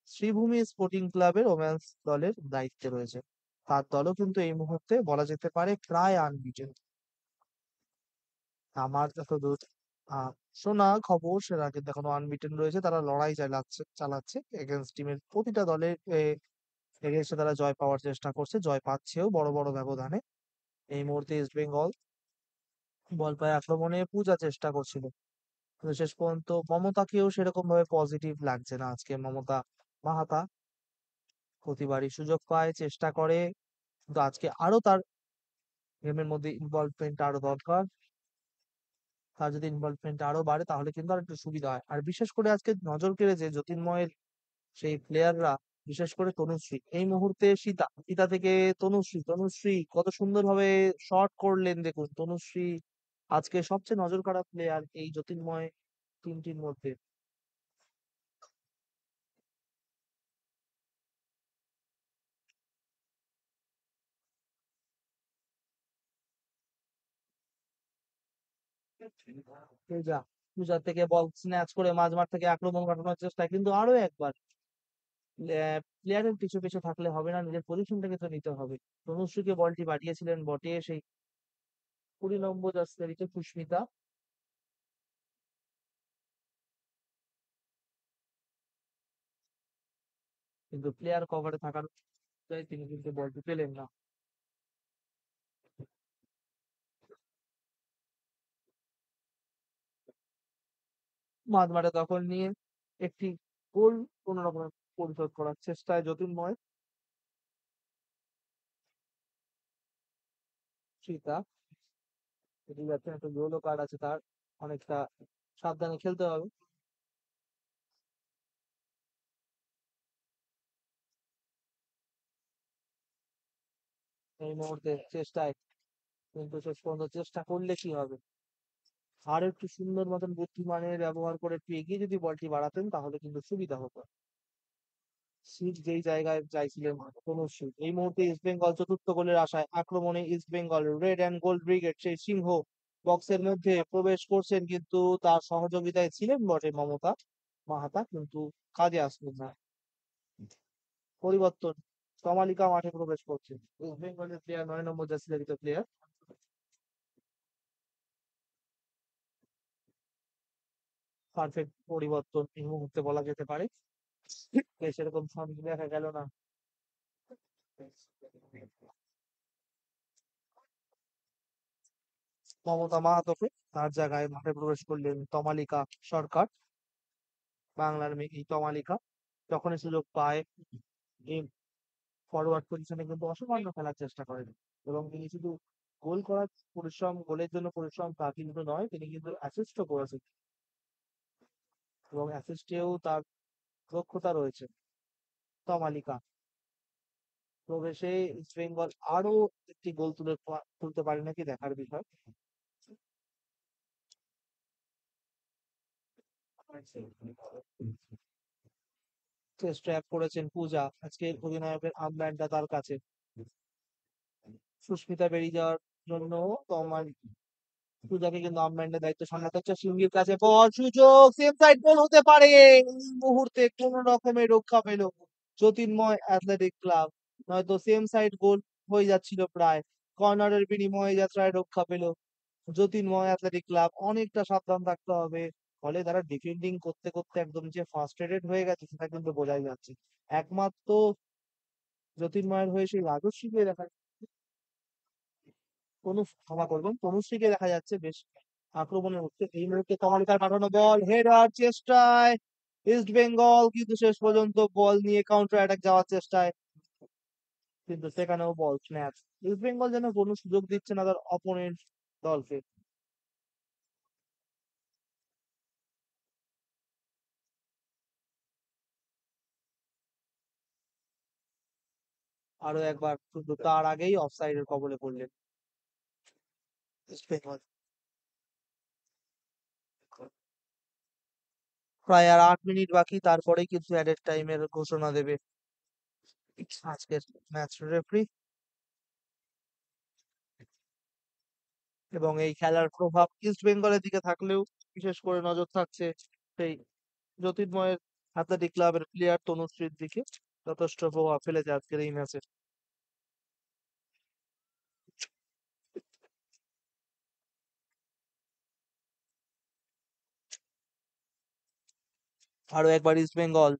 Speaker 1: শ্রীভূমি স্পোর্টিং ক্লাবের ওমেন্স দলের দায়িত্বে রয়েছে। তার দলও কিন্তু এই মুহূর্তে বলা যেতে পারে প্রায় আনবিটেন। আমার যতদূর আহ শোনা খবর, সেটা কিন্তু এখনো আনবিটেন রয়েছে। তারা লড়াই চালাচ্ছে এগেনস্ট টিমের প্রতিটা দলের এগেনস্টে তারা জয় পাওয়ার চেষ্টা করছে, জয় পাচ্ছেও বড় বড় ব্যবধানে। এই মুহূর্তে ইস্ট বেঙ্গল বল পায়ে আক্রমণে পূজা চেষ্টা করছিল, কিন্তু শেষ পর্যন্ত মমতাকেও সেরকম ভাবে পজিটিভ লাগছে না আজকে। মমতা মাহাতা প্রতিবারই সুযোগ পায়, চেষ্টা করে, কিন্তু আজকে আরো তার গেমের মধ্যে ইনভলভমেন্ট আরো দরকার। তার যদি ইনভলভমেন্ট আরো বাড়ে তাহলে কিন্তু আর একটু সুবিধা হয়। আর বিশেষ করে আজকে নজর কেড়েছে জ্যোতির্ময়ের সেই প্লেয়াররা, বিশেষ করে তনুশ্রী। এই মুহূর্তে সীতা, সীতা থেকে তনুশ্রী কত সুন্দরভাবে শট করলেন দেখুন। তনুশ্রী আজকে সবচেয়ে নজর কাড়া প্লেয়ার এই জ্যোতির্ময় টিমটির মধ্যে। পূজা, পূজা থেকে বল স্ন্যাচ করে মাঝমাঠ থেকে আক্রমণ ঘটানোর চেষ্টা, কিন্তু আরো একবার প্লেয়ারের পিছু পিছু থাকলে হবে না, নিজের পজিশনটাকে তো নিতে হবে। তনুশ্রীকে বলটি পাঠিয়েছিলেন বটে, সেই 20 নম্বর জার্সি সুস্মিতা, কিন্তু প্লেয়ার কভারে থাকার তিনি কিন্তু বলটি পেলেন না। মাঝমাঠে দখল নিয়ে একটি গোল কোন রকমে পরিশোধ করার চেষ্টায় জ্যোতির্ময়। সীতা এটি যাচ্ছে, একটা ইয়েলো কার্ড আছে তার, অনেকটা সাবধানে খেলতে হবে। এই মুহূর্তে চেষ্টায়, কিন্তু শেষ পর্যন্ত চেষ্টা করলে কি হবে, আর একটু সুন্দর মতন বুদ্ধিমানের ব্যবহার করে একটু এগিয়ে যদি বলটি বাড়াতেন তাহলে কিন্তু সুবিধা হতো। সিট যেই জায়গায় চাইছিলেন তনুশ্রী। এই মুহূর্তে ইস্ট বেঙ্গল চতুর্থ গোলের আশায় আক্রমণে, east Bengal red and gold brigade সেই সিংহ বক্সের মধ্যে প্রবেশ করছেন, কিন্তু তার সহযোগিতায় ছিলেন বটে মমতা মাহাতা, কিন্তু কাজে আসলেন না। পরিবর্তন, কমালিকা মাঠে প্রবেশ করছে। ইস্ট বেঙ্গলের প্লেয়ার 9 নম্বর জার্সি ধারিত প্লেয়ার। পারফেক্ট পরিবর্তন এই মুহূর্তে বলা যেতে পারে, সেরকম সামনে দেখা গেল না। মমতা মাহাতোকে, তার জায়গায় মাঠে প্রবেশ করলেন তমালিকা সরকার, বাংলার মেয়ে এই তমালিকা। যখনই সুযোগ পায় এই ফরওয়ার্ড পজিশনে কিন্তু অসামান্য খেলার চেষ্টা করেন, এবং তিনি শুধু গোল করার পরিশ্রম, গোলের জন্য পরিশ্রম তা কিন্তু নয়, তিনি কিন্তু অ্যাসিস্টও করেছেন, এবং অ্যাসিস্টেও তার দক্ষতা রয়েছে। তমালিকা প্রবেশে ইস্ট বেঙ্গল আরো একটি গোল তুলতে পারে নাকি দেখার বিষয়। টেস্ট ট্র্যাপ করেছেন পূজা, আজকে অধিনায়কের আম্পায়ারটা তার কাছে। সুস্মিতা বেরিয়ে যাওয়ার জন্য তোমার পূজাকে কিন্তু আম্পায়ারের দায়িত্ব সামলাতে হচ্ছে। সিঙ্গির কাছে বল, সুযোগ, সেম সাইড গোল হতে পারে। এই মুহূর্তে কোন রকমের রক্ষা পেল জ্যোতির্ময় অ্যাথলেটিক ক্লাব, নয়তো সেম সাইড গোল হয়ে যাচ্ছিল প্রায়। কর্নারের বিনিময়ে যাত্রায় রক্ষা পেল জ্যোতির্ময় অ্যাথলেটিক ক্লাব। অনেকটা সাবধান থাকতে হবে, ফলে তারা ডিফেন্ডিং করতে করতে একদম যে ফার্স্ট্রেটেড হয়ে গেছে সেটা কিন্তু বোঝাই যাচ্ছে। একমাত্র জ্যোতির্ময়ের হয়ে সেই রাজস্বীকে দেখা, ক্ষমা করবেন, তনুশ্রীকে দেখা যাচ্ছে বেশ আক্রমণে উঠছে। এই মুহূর্তে কমালিকার পাঠানো বল, হেডার চেষ্টায় ইস্ট বেঙ্গল, কিন্তু শেষ পর্যন্ত বল নিয়ে কাউন্টার অ্যাটাক যাওয়ার চেষ্টায়, কিন্তু সেখানেও বল স্ন্যাচ। ইস্ট বেঙ্গল যেন কোনো সুযোগ দিচ্ছে না তার অপোনেন্ট দলকে। আরো একবার, কিন্তু তার আগেই অফসাইডের কবলে পড়লেন ইস্ট বেঙ্গল। প্রায় আর 8 মিনিট বাকি, তারপরেই কিন্তু অ্যাডেড টাইমের ঘোষণা দেবে আজকের ম্যাচ রেফারি। এবং এই খেলার প্রভাব ইস্ট বেঙ্গলের দিকে থাকলেও বিশেষ করে নজর থাকছে সেই জ্যোতির্ময়ের অ্যাথলেটিক ক্লাবের প্লেয়ার তনুশ্রীর দিকে, যথেষ্ট প্রভাব ফেলেছে আজকের এই ম্যাচে। আরো একবার ইস্ট বেঙ্গল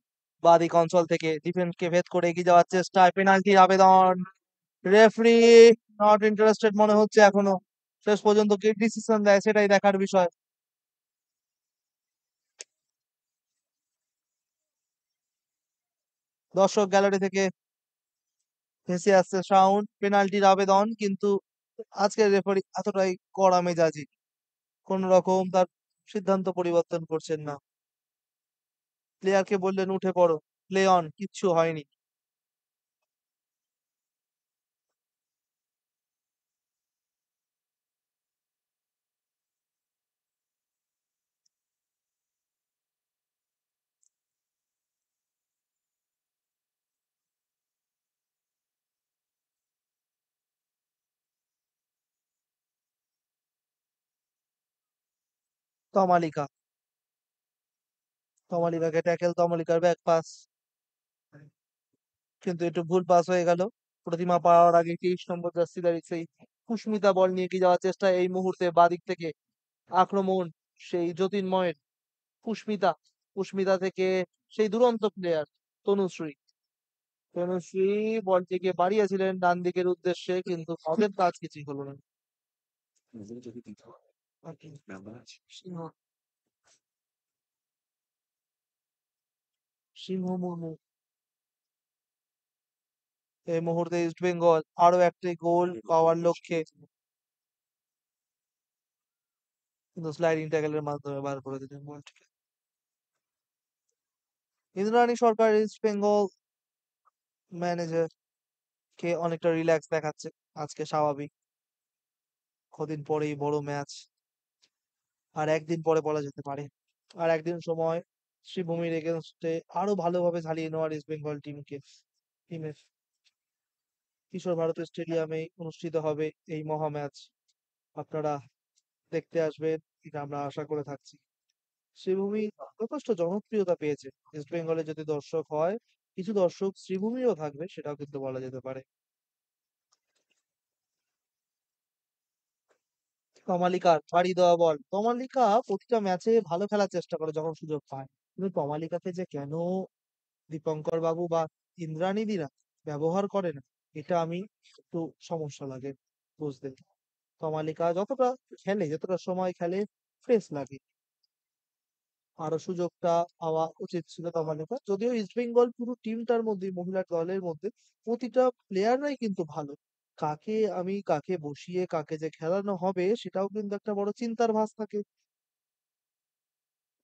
Speaker 1: বাদিক অঞ্চল থেকে ডিফেন্সকে ভেদ করে এগিয়ে যাওয়ার চেষ্টায়, পেনাল্টির আবেদন, রেফারি নট ইন্টারেস্টেড মনে হচ্ছে এখনো। শেষ পর্যন্ত কি ডিসিশন দেয় সেটাই দেখার বিষয়। দর্শক গ্যালারি থেকে ভেসে আসছে সাউন্ড, পেনাল্টির আবেদন, কিন্তু আজকের রেফারি এতটাই কড়া মেজাজি, কোন রকম তার সিদ্ধান্ত পরিবর্তন করছেন না। প্লেয়ারকে বললেন উঠে পড়ো, প্লে অন, কিচ্ছু হয়নি। তমালিকা, তমালিকাকে ট্যাকেল, তমালিকার ব্যাক পাস, কিন্তু একটু ভুল পাস হয়ে গেল। প্রতিমা পাওয়ার আগে 23 নম্বর জার্সি দাঁড়িয়ে সেই কুস্মিতা বল নিয়ে এগিয়ে যাওয়ার চেষ্টা। এই মুহূর্তে বাদিক থেকে আক্রমণ সেই জ্যোতির্ময়ের। পুষ্মিতা, পুষ্মিতা থেকে সেই দুরন্ত প্লেয়ার তনুশ্রী। তনুশ্রী বলটিকে বাড়িয়েছিলেন ডান দিকের উদ্দেশ্যে, কিন্তু ওদের কাজ কিছুই হলো না। সিংহ, সিংহ মুর্মু। এই মুহূর্তে ইস্ট বেঙ্গল আরো একটি গোল পাওয়ার লক্ষ্যে কিন্তু স্লাইডিং ট্যাকেলের মাধ্যমে বার করে দিলেন বলটিকে। ইন্দ্রাণী সরকার ইস্ট বেঙ্গল ম্যানেজার কে অনেকটা রিল্যাক্স দেখাচ্ছে আজকে, স্বাভাবিক। কদিন পরেই বড় ম্যাচ, আর একদিন পরে বলা যেতে পারে, আর একদিন সময় শ্রীভূমির এগেনস্টে আরো ভালোভাবে ঝালিয়ে নেওয়ার ইস্ট বেঙ্গল টিমের। কিশোর ভারতী স্টেডিয়ামে অনুষ্ঠিত হবে এই মহা ম্যাচ। আপনারা দেখতে আসবেন, এটা আমরা আশা করে থাকছি। শ্রীভূমি যথেষ্ট জনপ্রিয়তা পেয়েছে। ইস্ট বেঙ্গলে যদি দর্শক হয়, কিছু দর্শক শ্রীভূমিও থাকবে, সেটাও কিন্তু বলা যেতে পারে। তমালিকার বাড়ি দেওয়া বল, তমালিকা প্রতিটা ম্যাচে ভালো খেলার চেষ্টা করে যখন সুযোগ পায়, কিন্তু তমালিকাকে যে কেন দীপঙ্কর বাবু বা ইন্দ্রাণীদিরা ব্যবহার করে না, এটা আমি একটু সমস্যা লাগে বুঝতে। তমালিকা যতটা খেলে, যতটা সময় খেলে, ফ্রেশ লাগে। আরো সুযোগটা পাওয়া উচিত ছিল তমালিকা। যদিও ইস্ট বেঙ্গল পুরো টিমটার মধ্যে, মহিলা দলের মধ্যে প্রতিটা প্লেয়াররাই কিন্তু ভালো। কাকে বসিয়ে কাকে যে খেলানো হবে, সেটাও কিন্তু একটা বড় চিন্তার ভাঁজ থাকে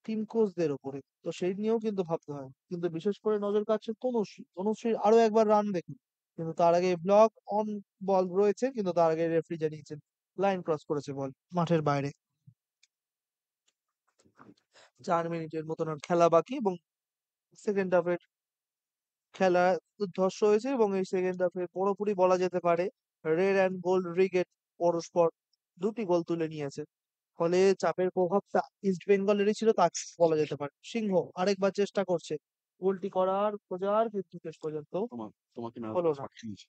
Speaker 1: টিম কোচদের ওপরে। তো সেই নিয়েও কিন্তু ভাবতে হয়। কিন্তু বিশেষ করে নজর কাটছে তনুশ্রীর আরো একবার রান দেখুন। কিন্তু তার আগে ব্লক অন বল রয়েছে, কিন্তু তার আগে রেফারি জানিয়েছেন লাইন ক্রস করেছে বল মাঠের বাইরে। 4 মিনিটের মতন আর খেলা বাকি, এবং সেকেন্ড হাফের খেলা দুর্ধর্ষ হয়েছে, এবং এই সেকেন্ড হাফে পুরোপুরি বলা যেতে পারে রেড অ্যান্ড গোল্ড রিগেট পরস্পর দুটি গোল তুলে নিয়েছে। ফলে চাপের প্রভাবটা ইস্ট বেঙ্গলেরই ছিল, তা বলা যেতে পারে। সিংহ আরেকবার চেষ্টা করছে গোলটি করার খোঁজার, কিন্তু শেষ পর্যন্ত
Speaker 2: তোমাকে না
Speaker 1: হলো না।
Speaker 2: পাঠিয়েছি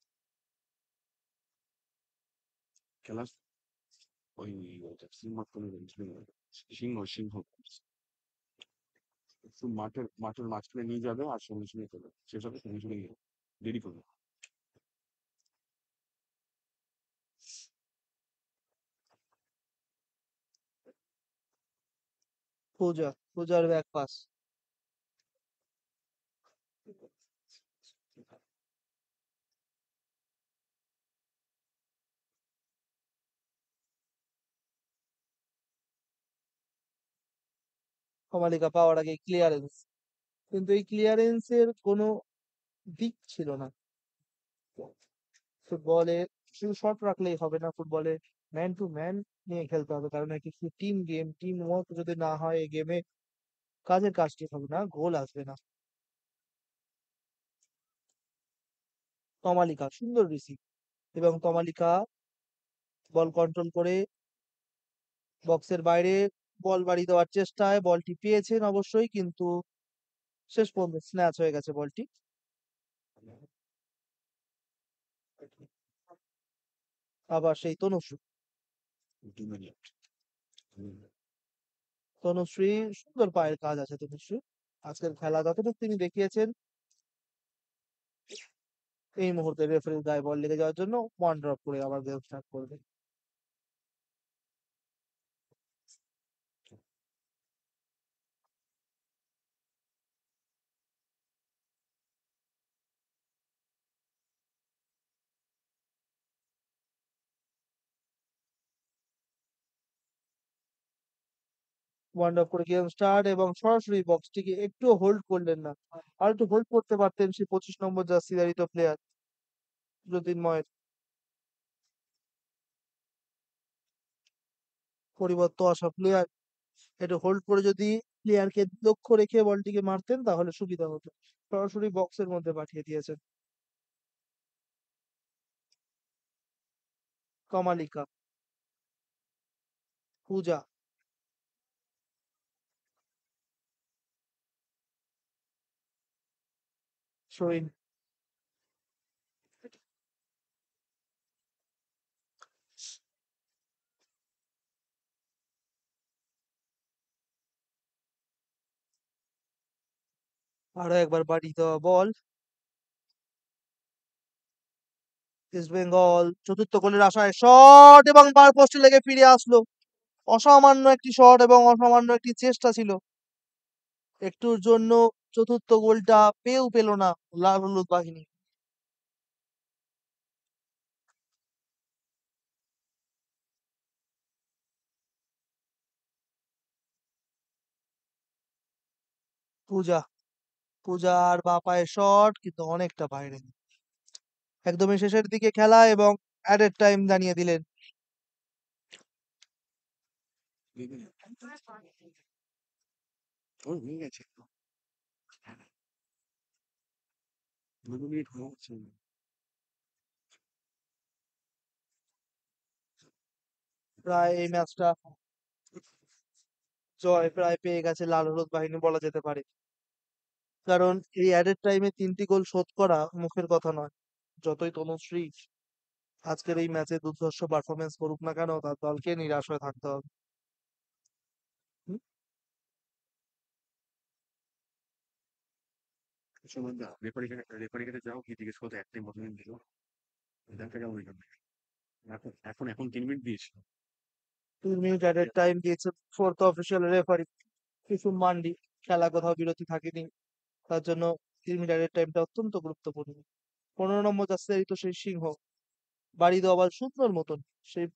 Speaker 2: খেলা ওই সিংহ সিংহ সিংহ একটু মাঠের মাঝখানে নিয়ে যাবে আর সঙ্গে সঙ্গে চলে শেষ হবে, সঙ্গে সঙ্গে দেরি করবে।
Speaker 1: পূজার ব্যাক পাস, কমালিকা পাওয়ার আগে ক্লিয়ারেন্স, কিন্তু এই ক্লিয়ারেন্সের কোনো দিক ছিল না। ফুটবলে শুধু শট রাখলেই হবে না, ফুটবলে ম্যান টু ম্যান নিয়ে খেলতে হবে, কারণ এটি টিম গেম। টিম ওয়ার্ক যদি না হয় এই গেমে, কাজের কাজ ঠিক হবে না, গোল আসবে না। তমালিকা সুন্দর রিসিভ, এবং তমালিকা বল কন্ট্রোল করে বক্সের বাইরে বল বাড়ি দেওয়ার চেষ্টায় বলটি পেয়েছেন অবশ্যই, কিন্তু শেষ পর্যন্ত স্ন্যাচ হয়ে গেছে বলটি। আবার সেই তনুশ্রী,
Speaker 2: 2 মিনিট
Speaker 1: তনুশ্রী সুন্দর পায়ের কাজ আছে তনুশ্রী। আজকের খেলা যতটুকু তিনি দেখিয়েছেন, এই মুহূর্তে রেফারির গায়ে বল লেগে যাওয়ার জন্য ওয়ান ড্রপ করে আবার গেম স্টার্ট করবে। ওয়ান ড্রপ করে গেম স্টার্ট, এবং সরাসরি বক্সটিকে একটু হোল্ড করলেন না। আর একটু হোল্ড করতে পারতেন সেই 25 নম্বর জার্সি ধারিত প্লেয়ার জ্যোতির্ময়ের। পরিবর্তন আসা প্লেয়ার একটু হোল্ড করে যদি প্লেয়ারকে লক্ষ্য রেখে বলটিকে মারতেন, তাহলে সুবিধা হতো। সরাসরি বক্সের মধ্যে পাঠিয়ে দিয়েছেন। কমালিকা, পূজা, শহীন, আরো একবার বাড়ি দেওয়া বল। ইস্ট বেঙ্গল চতুর্থ গোলের আশায় শট, এবং বার পোস্টে লেগে ফিরে আসলো। অসামান্য একটি শট এবং অসামান্য একটি চেষ্টা ছিল। একটুর জন্য চতুর্থ গোলটা পেল না লাল হলুদ বাহিনী। পূজা পূজার বা পায়ের শট কিন্তু অনেকটা বাইরে। একদমই শেষের দিকে খেলা এবং অ্যাডেড টাইম জানিয়ে দিলেন।
Speaker 2: ওর হয়ে গেছে। 2 মিনিট হয়ে গেছে।
Speaker 1: প্রায় এই ম্যাচটা জয় প্রায় পেয়ে গেছে লাল হলুদ বাহিনী বলা যেতে পারে। কারণ এই অ্যাডেড টাইমে 3টি গোল শোধ করা মুখের কথা নয়। যতই তনুশ্রী আজকের এই ম্যাচে দুর্ধর্ষ পারফরমেন্স করুক না কেন, তার দলকে নিরাশ হয়ে থাকতে হবে। হুম,
Speaker 2: সময় দা রেফারি কাছে যাও গিয়ে জিজ্ঞেস করো একটাই মতন দিল। দেখা যাও ওই জন্য। এখন 3 মিনিট দিয়েছিল।
Speaker 1: 2 মিনিট অ্যাডেড টাইম দিয়েছে ফোর্থ অফিসিয়াল রেফারি কুসুম মান্ডি। খেলা কোথাও বিরতি থাকেনি, তার জন্য 3 মিনিট অ্যাডেড টাইমটা অত্যন্ত গুরুত্বপূর্ণ। 15 নম্বর জার্সি তো সেই সিংহ বাড়ি দেওয়ার সুন্দর মতন সেই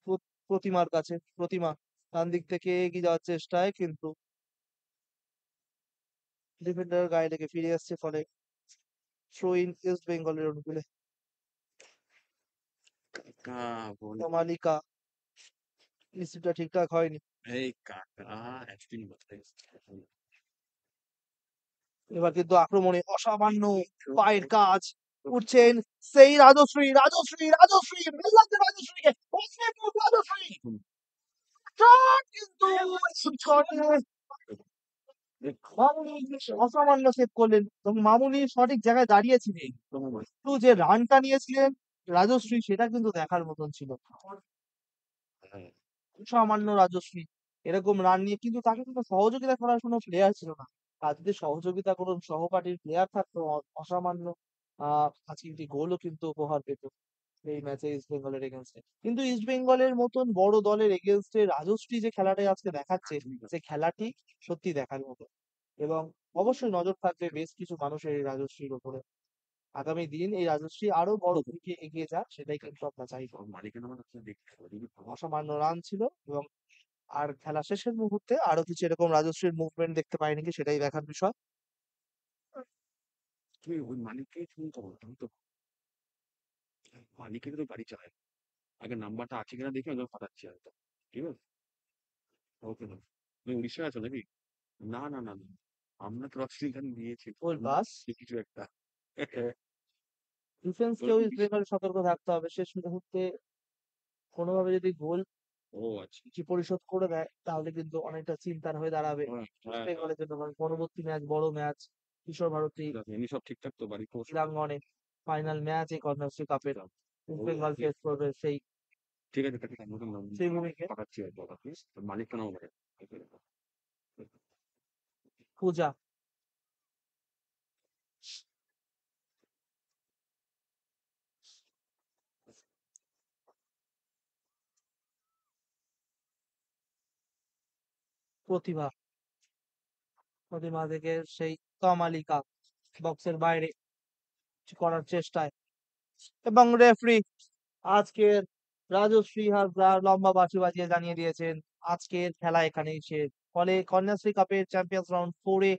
Speaker 1: প্রতিমার কাছে। প্রতিমা ডান দিক থেকে এগিয়ে যাওয়ার চেষ্টায় কিন্তু ডিফেন্ডার গায়ে লেগে ফিরে আসছে, ফলে থ্রো ইন ইস্ট বেঙ্গলের অনুকূলে।
Speaker 2: কাকা বল।
Speaker 1: মালিকা রিসিভটা ঠিকঠাক হয়নি।
Speaker 2: এই কাকা অ্যাকচুয়ালি বলতে
Speaker 1: এবার কিন্তু আক্রমণে অসামান্য পায়ের কাজ উঠছেন সেই রাজশ্রী রাজশ্রী রাজশ্রী মেল লাগছে রাজশ্রীকে রাজশ্রী শট কিন্তু শটে মামুনি অসামান্য সেভ করলেন এবং মামুনি সঠিক জায়গায় দাঁড়িয়েছিলেন। কিন্তু যে রানটা নিয়েছিলেন রাজশ্রী সেটা কিন্তু দেখার মতন ছিল। সামান্য রাজশ্রী এরকম রান নিয়ে কিন্তু তাকে কিন্তু সহযোগিতা করার কোনো প্লেয়ার ছিল না। আর যদি সহযোগিতা করুন সহপাঠীর প্লেয়ার থাকতো অসামান্য আজকে একটি গোলও কিন্তু উপহার পেত এই ম্যাচে ইস্ট বেঙ্গলের এগেনস্টে। কিন্তু ইস্ট বেঙ্গলের মতন বড় দলের এগেনস্টে রাজশ্রী যে খেলাটা আজকে দেখাচ্ছে, সে খেলাটি সত্যি দেখার মতো। এবং অবশ্যই নজর থাকবে বেশ কিছু মানুষের এই রাজশ্রীর উপরে। আগামী দিন এই রাজশ্রী আরো বড় দিকে এগিয়ে যাক, সেটাই কিন্তু আমরা চাইবো।
Speaker 2: মালিকানা মানে দেখতে
Speaker 1: অসামান্য রান ছিল এবং আর খেলা শেষের মুহূর্তে আরো কিছু এরকম রাজশ্রীর মুভমেন্ট দেখতে পাই নাকি সেটাই দেখার বিষয়।
Speaker 2: তুমি ওই মালিককে ফোন করো, তুমি তো মালিকের তো গাড়ি চালায়। আগে নাম্বারটা আছে কিনা দেখে আমি পাঠাচ্ছি হয়তো। ঠিক আছে, ওকে ম্যাম। তুমি উড়িষ্যায় আছো নাকি? না না না না, আমরা তো রজনীকান্ত নিয়েছি
Speaker 1: ওর বাস
Speaker 2: কিছু একটা।
Speaker 1: ডিফেন্স
Speaker 2: ওর
Speaker 1: কেও ইস্ট
Speaker 2: উড়িষ্যা।
Speaker 1: বেঙ্গল সতর্ক থাকতে হবে। শেষ মুহূর্তে কোনোভাবে যদি গোল
Speaker 2: ও আচ্ছা।
Speaker 1: কি পরিশোধ করে দেয় তাহলে কিন্তু অনেকটা চিন্তার হয়ে দাঁড়াবে
Speaker 2: হ্যাঁ
Speaker 1: ইস্ট
Speaker 2: হ্যাঁ হ্যাঁ।
Speaker 1: বেঙ্গলের জন্য। কারণ পরবর্তী ম্যাচ বড় ম্যাচ কিশোর ভারতী
Speaker 2: এমনি সব ঠিকঠাক তো বাড়ি খবর সব?
Speaker 1: ক্রীড়াঙ্গনে ফাইনাল ম্যাচ এই কন্যাশ্রী কাপের ইস্ট বেঙ্গল ফেস করবে সেই
Speaker 2: ঠিক আছে কাকি, আমি নতুন
Speaker 1: সেই ভূমিকে।
Speaker 2: পাঠাচ্ছি আর বলা প্লিজ, মালিকটা নাও বলে।
Speaker 1: পূজা প্রতিভা প্রতিভা থেকে সেই কমালিকা বক্সের বাইরে কিছু করার চেষ্টায় এবং রেফারি আজকের রাজশ্রী হাজরা লম্বা বাঁশি বাজিয়ে জানিয়ে দিয়েছেন আজকের খেলা এখানেই শেষ। ফলে কন্যাশ্রী কাপের চ্যাম্পিয়ন্স রাউন্ড 4-এ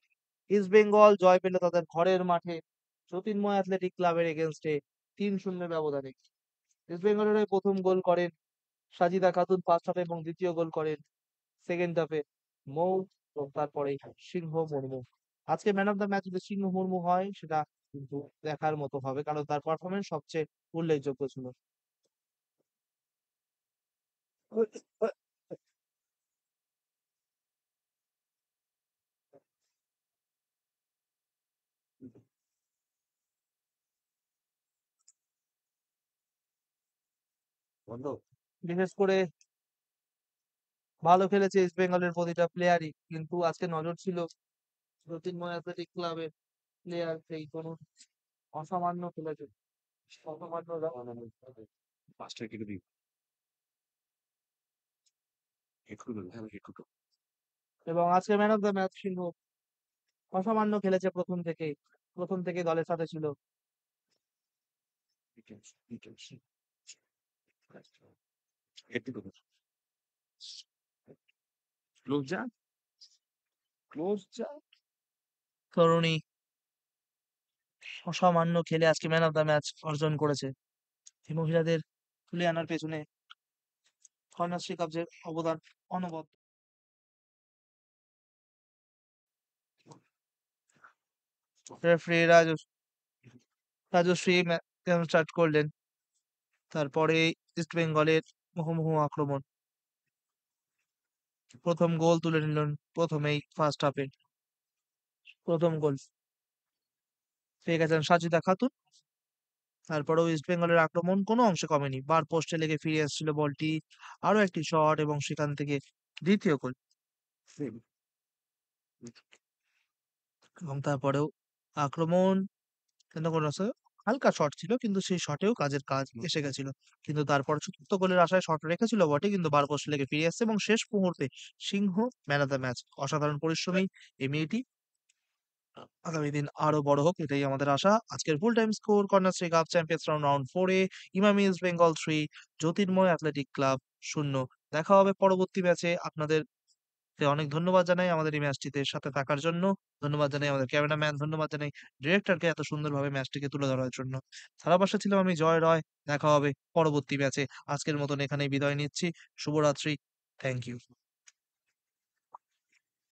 Speaker 1: ইস্ট বেঙ্গল জয় পেল তাদের ঘরের মাঠে জ্যোতির্ময় অ্যাথলেটিক ক্লাবের এগেনস্টে 3-0 ব্যবধানে। ইস্ট বেঙ্গলের হয়ে প্রথম গোল করেন সাজিদা খাতুন ফার্স্ট হাফে এবং দ্বিতীয় গোল করেন সেকেন্ড হাফে মৌ এবং তারপরে সিংহ মুর্মু। আজকে ম্যান অফ দ্য ম্যাচ যদি সিংহ মুর্মু হয় সেটা কিন্তু দেখার মতো হবে, কারণ তার পারফরমেন্স সবচেয়ে উল্লেখযোগ্য ছিল।
Speaker 2: বন্ধ।
Speaker 1: বিশেষ করে ভালো খেলেছে ইস্ট বেঙ্গলের প্রতিটা প্লেয়ারই, কিন্তু আজকে নজর ছিল জ্যোতির্ময় অ্যাথলেটিক ক্লাবের প্লেয়ার সেই কোনো অসামান্য খেলেছে অসামান্য
Speaker 2: পাঁচটা কেটে দিই একটু দেবো, হ্যাঁ একটু।
Speaker 1: এবং আজকে ম্যান অফ দ্য ম্যাচ সিংহ অসামান্য খেলেছে প্রথম থেকে দলের সাথে ছিল।
Speaker 2: একটু দেবো। ক্লোজ যা, ক্লোজ যা।
Speaker 1: তরুণী অসামান্য খেলে আজকে ম্যান অফ দ্য ম্যাচ অর্জন করেছে। এই মহিলাদের তুলে আনার পেছনে কন্যাশ্রী কাপের অবদান অনবদ্য। রেফারি রাজশ্রী গেম স্টার্ট করলেন। তারপরে ইস্ট বেঙ্গলের মুহুর্মুহু আক্রমণ। প্রথম গোল তুলে নিলেন প্রথমেই ফার্স্ট হাফে। প্রথম গোল পেয়ে গেছেন সাজিদা খাতুন। তারপরেও ইস্ট বেঙ্গলের আক্রমণ কোনো অংশে কমেনি। বার পোস্টে লেগে ফিরে এসেছিল বলটি। আরো একটি শট এবং সেখান থেকে দ্বিতীয় গোল। এবং তারপরেও আক্রমণ কিন্তু কোনো হালকা শট ছিল, কিন্তু সেই শটেও কাজের কাজ এসে গেছিল। কিন্তু তারপর চতুর্থ গোলের আশায় শট রেখেছিল বটে, কিন্তু বার পোস্টে লেগে ফিরে এসেছে এবং শেষ মুহূর্তে সিংহ ম্যান অফ দ্য ম্যাচ। অসাধারণ পরিশ্রমী এই মেয়েটি। আগামী দিন আরো বড় হোক এটাই আমাদের আশা। আজকের full time score Kanyashree cup champions round 4 এ ইমামি ইস্ট বেঙ্গল 3, জ্যোতির্ময় অ্যাথলেটিক ক্লাব 0। দেখা হবে পরবর্তী ম্যাচে। আপনাদের অনেক ধন্যবাদ জানাই আমাদের এই ম্যাচটিতে সাথে থাকার জন্য। ধন্যবাদ জানাই আমাদের ক্যামেরাম্যান, ধন্যবাদ জানাই ডিরেক্টরকে এত সুন্দরভাবে ম্যাচটিকে তুলে ধরার জন্য। ধারাভাষ্যে ছিলাম আমি জয় রয়। দেখা হবে পরবর্তী ম্যাচে। আজকের মতন এখানেই বিদায় নিচ্ছি। শুভরাত্রি। Thank you.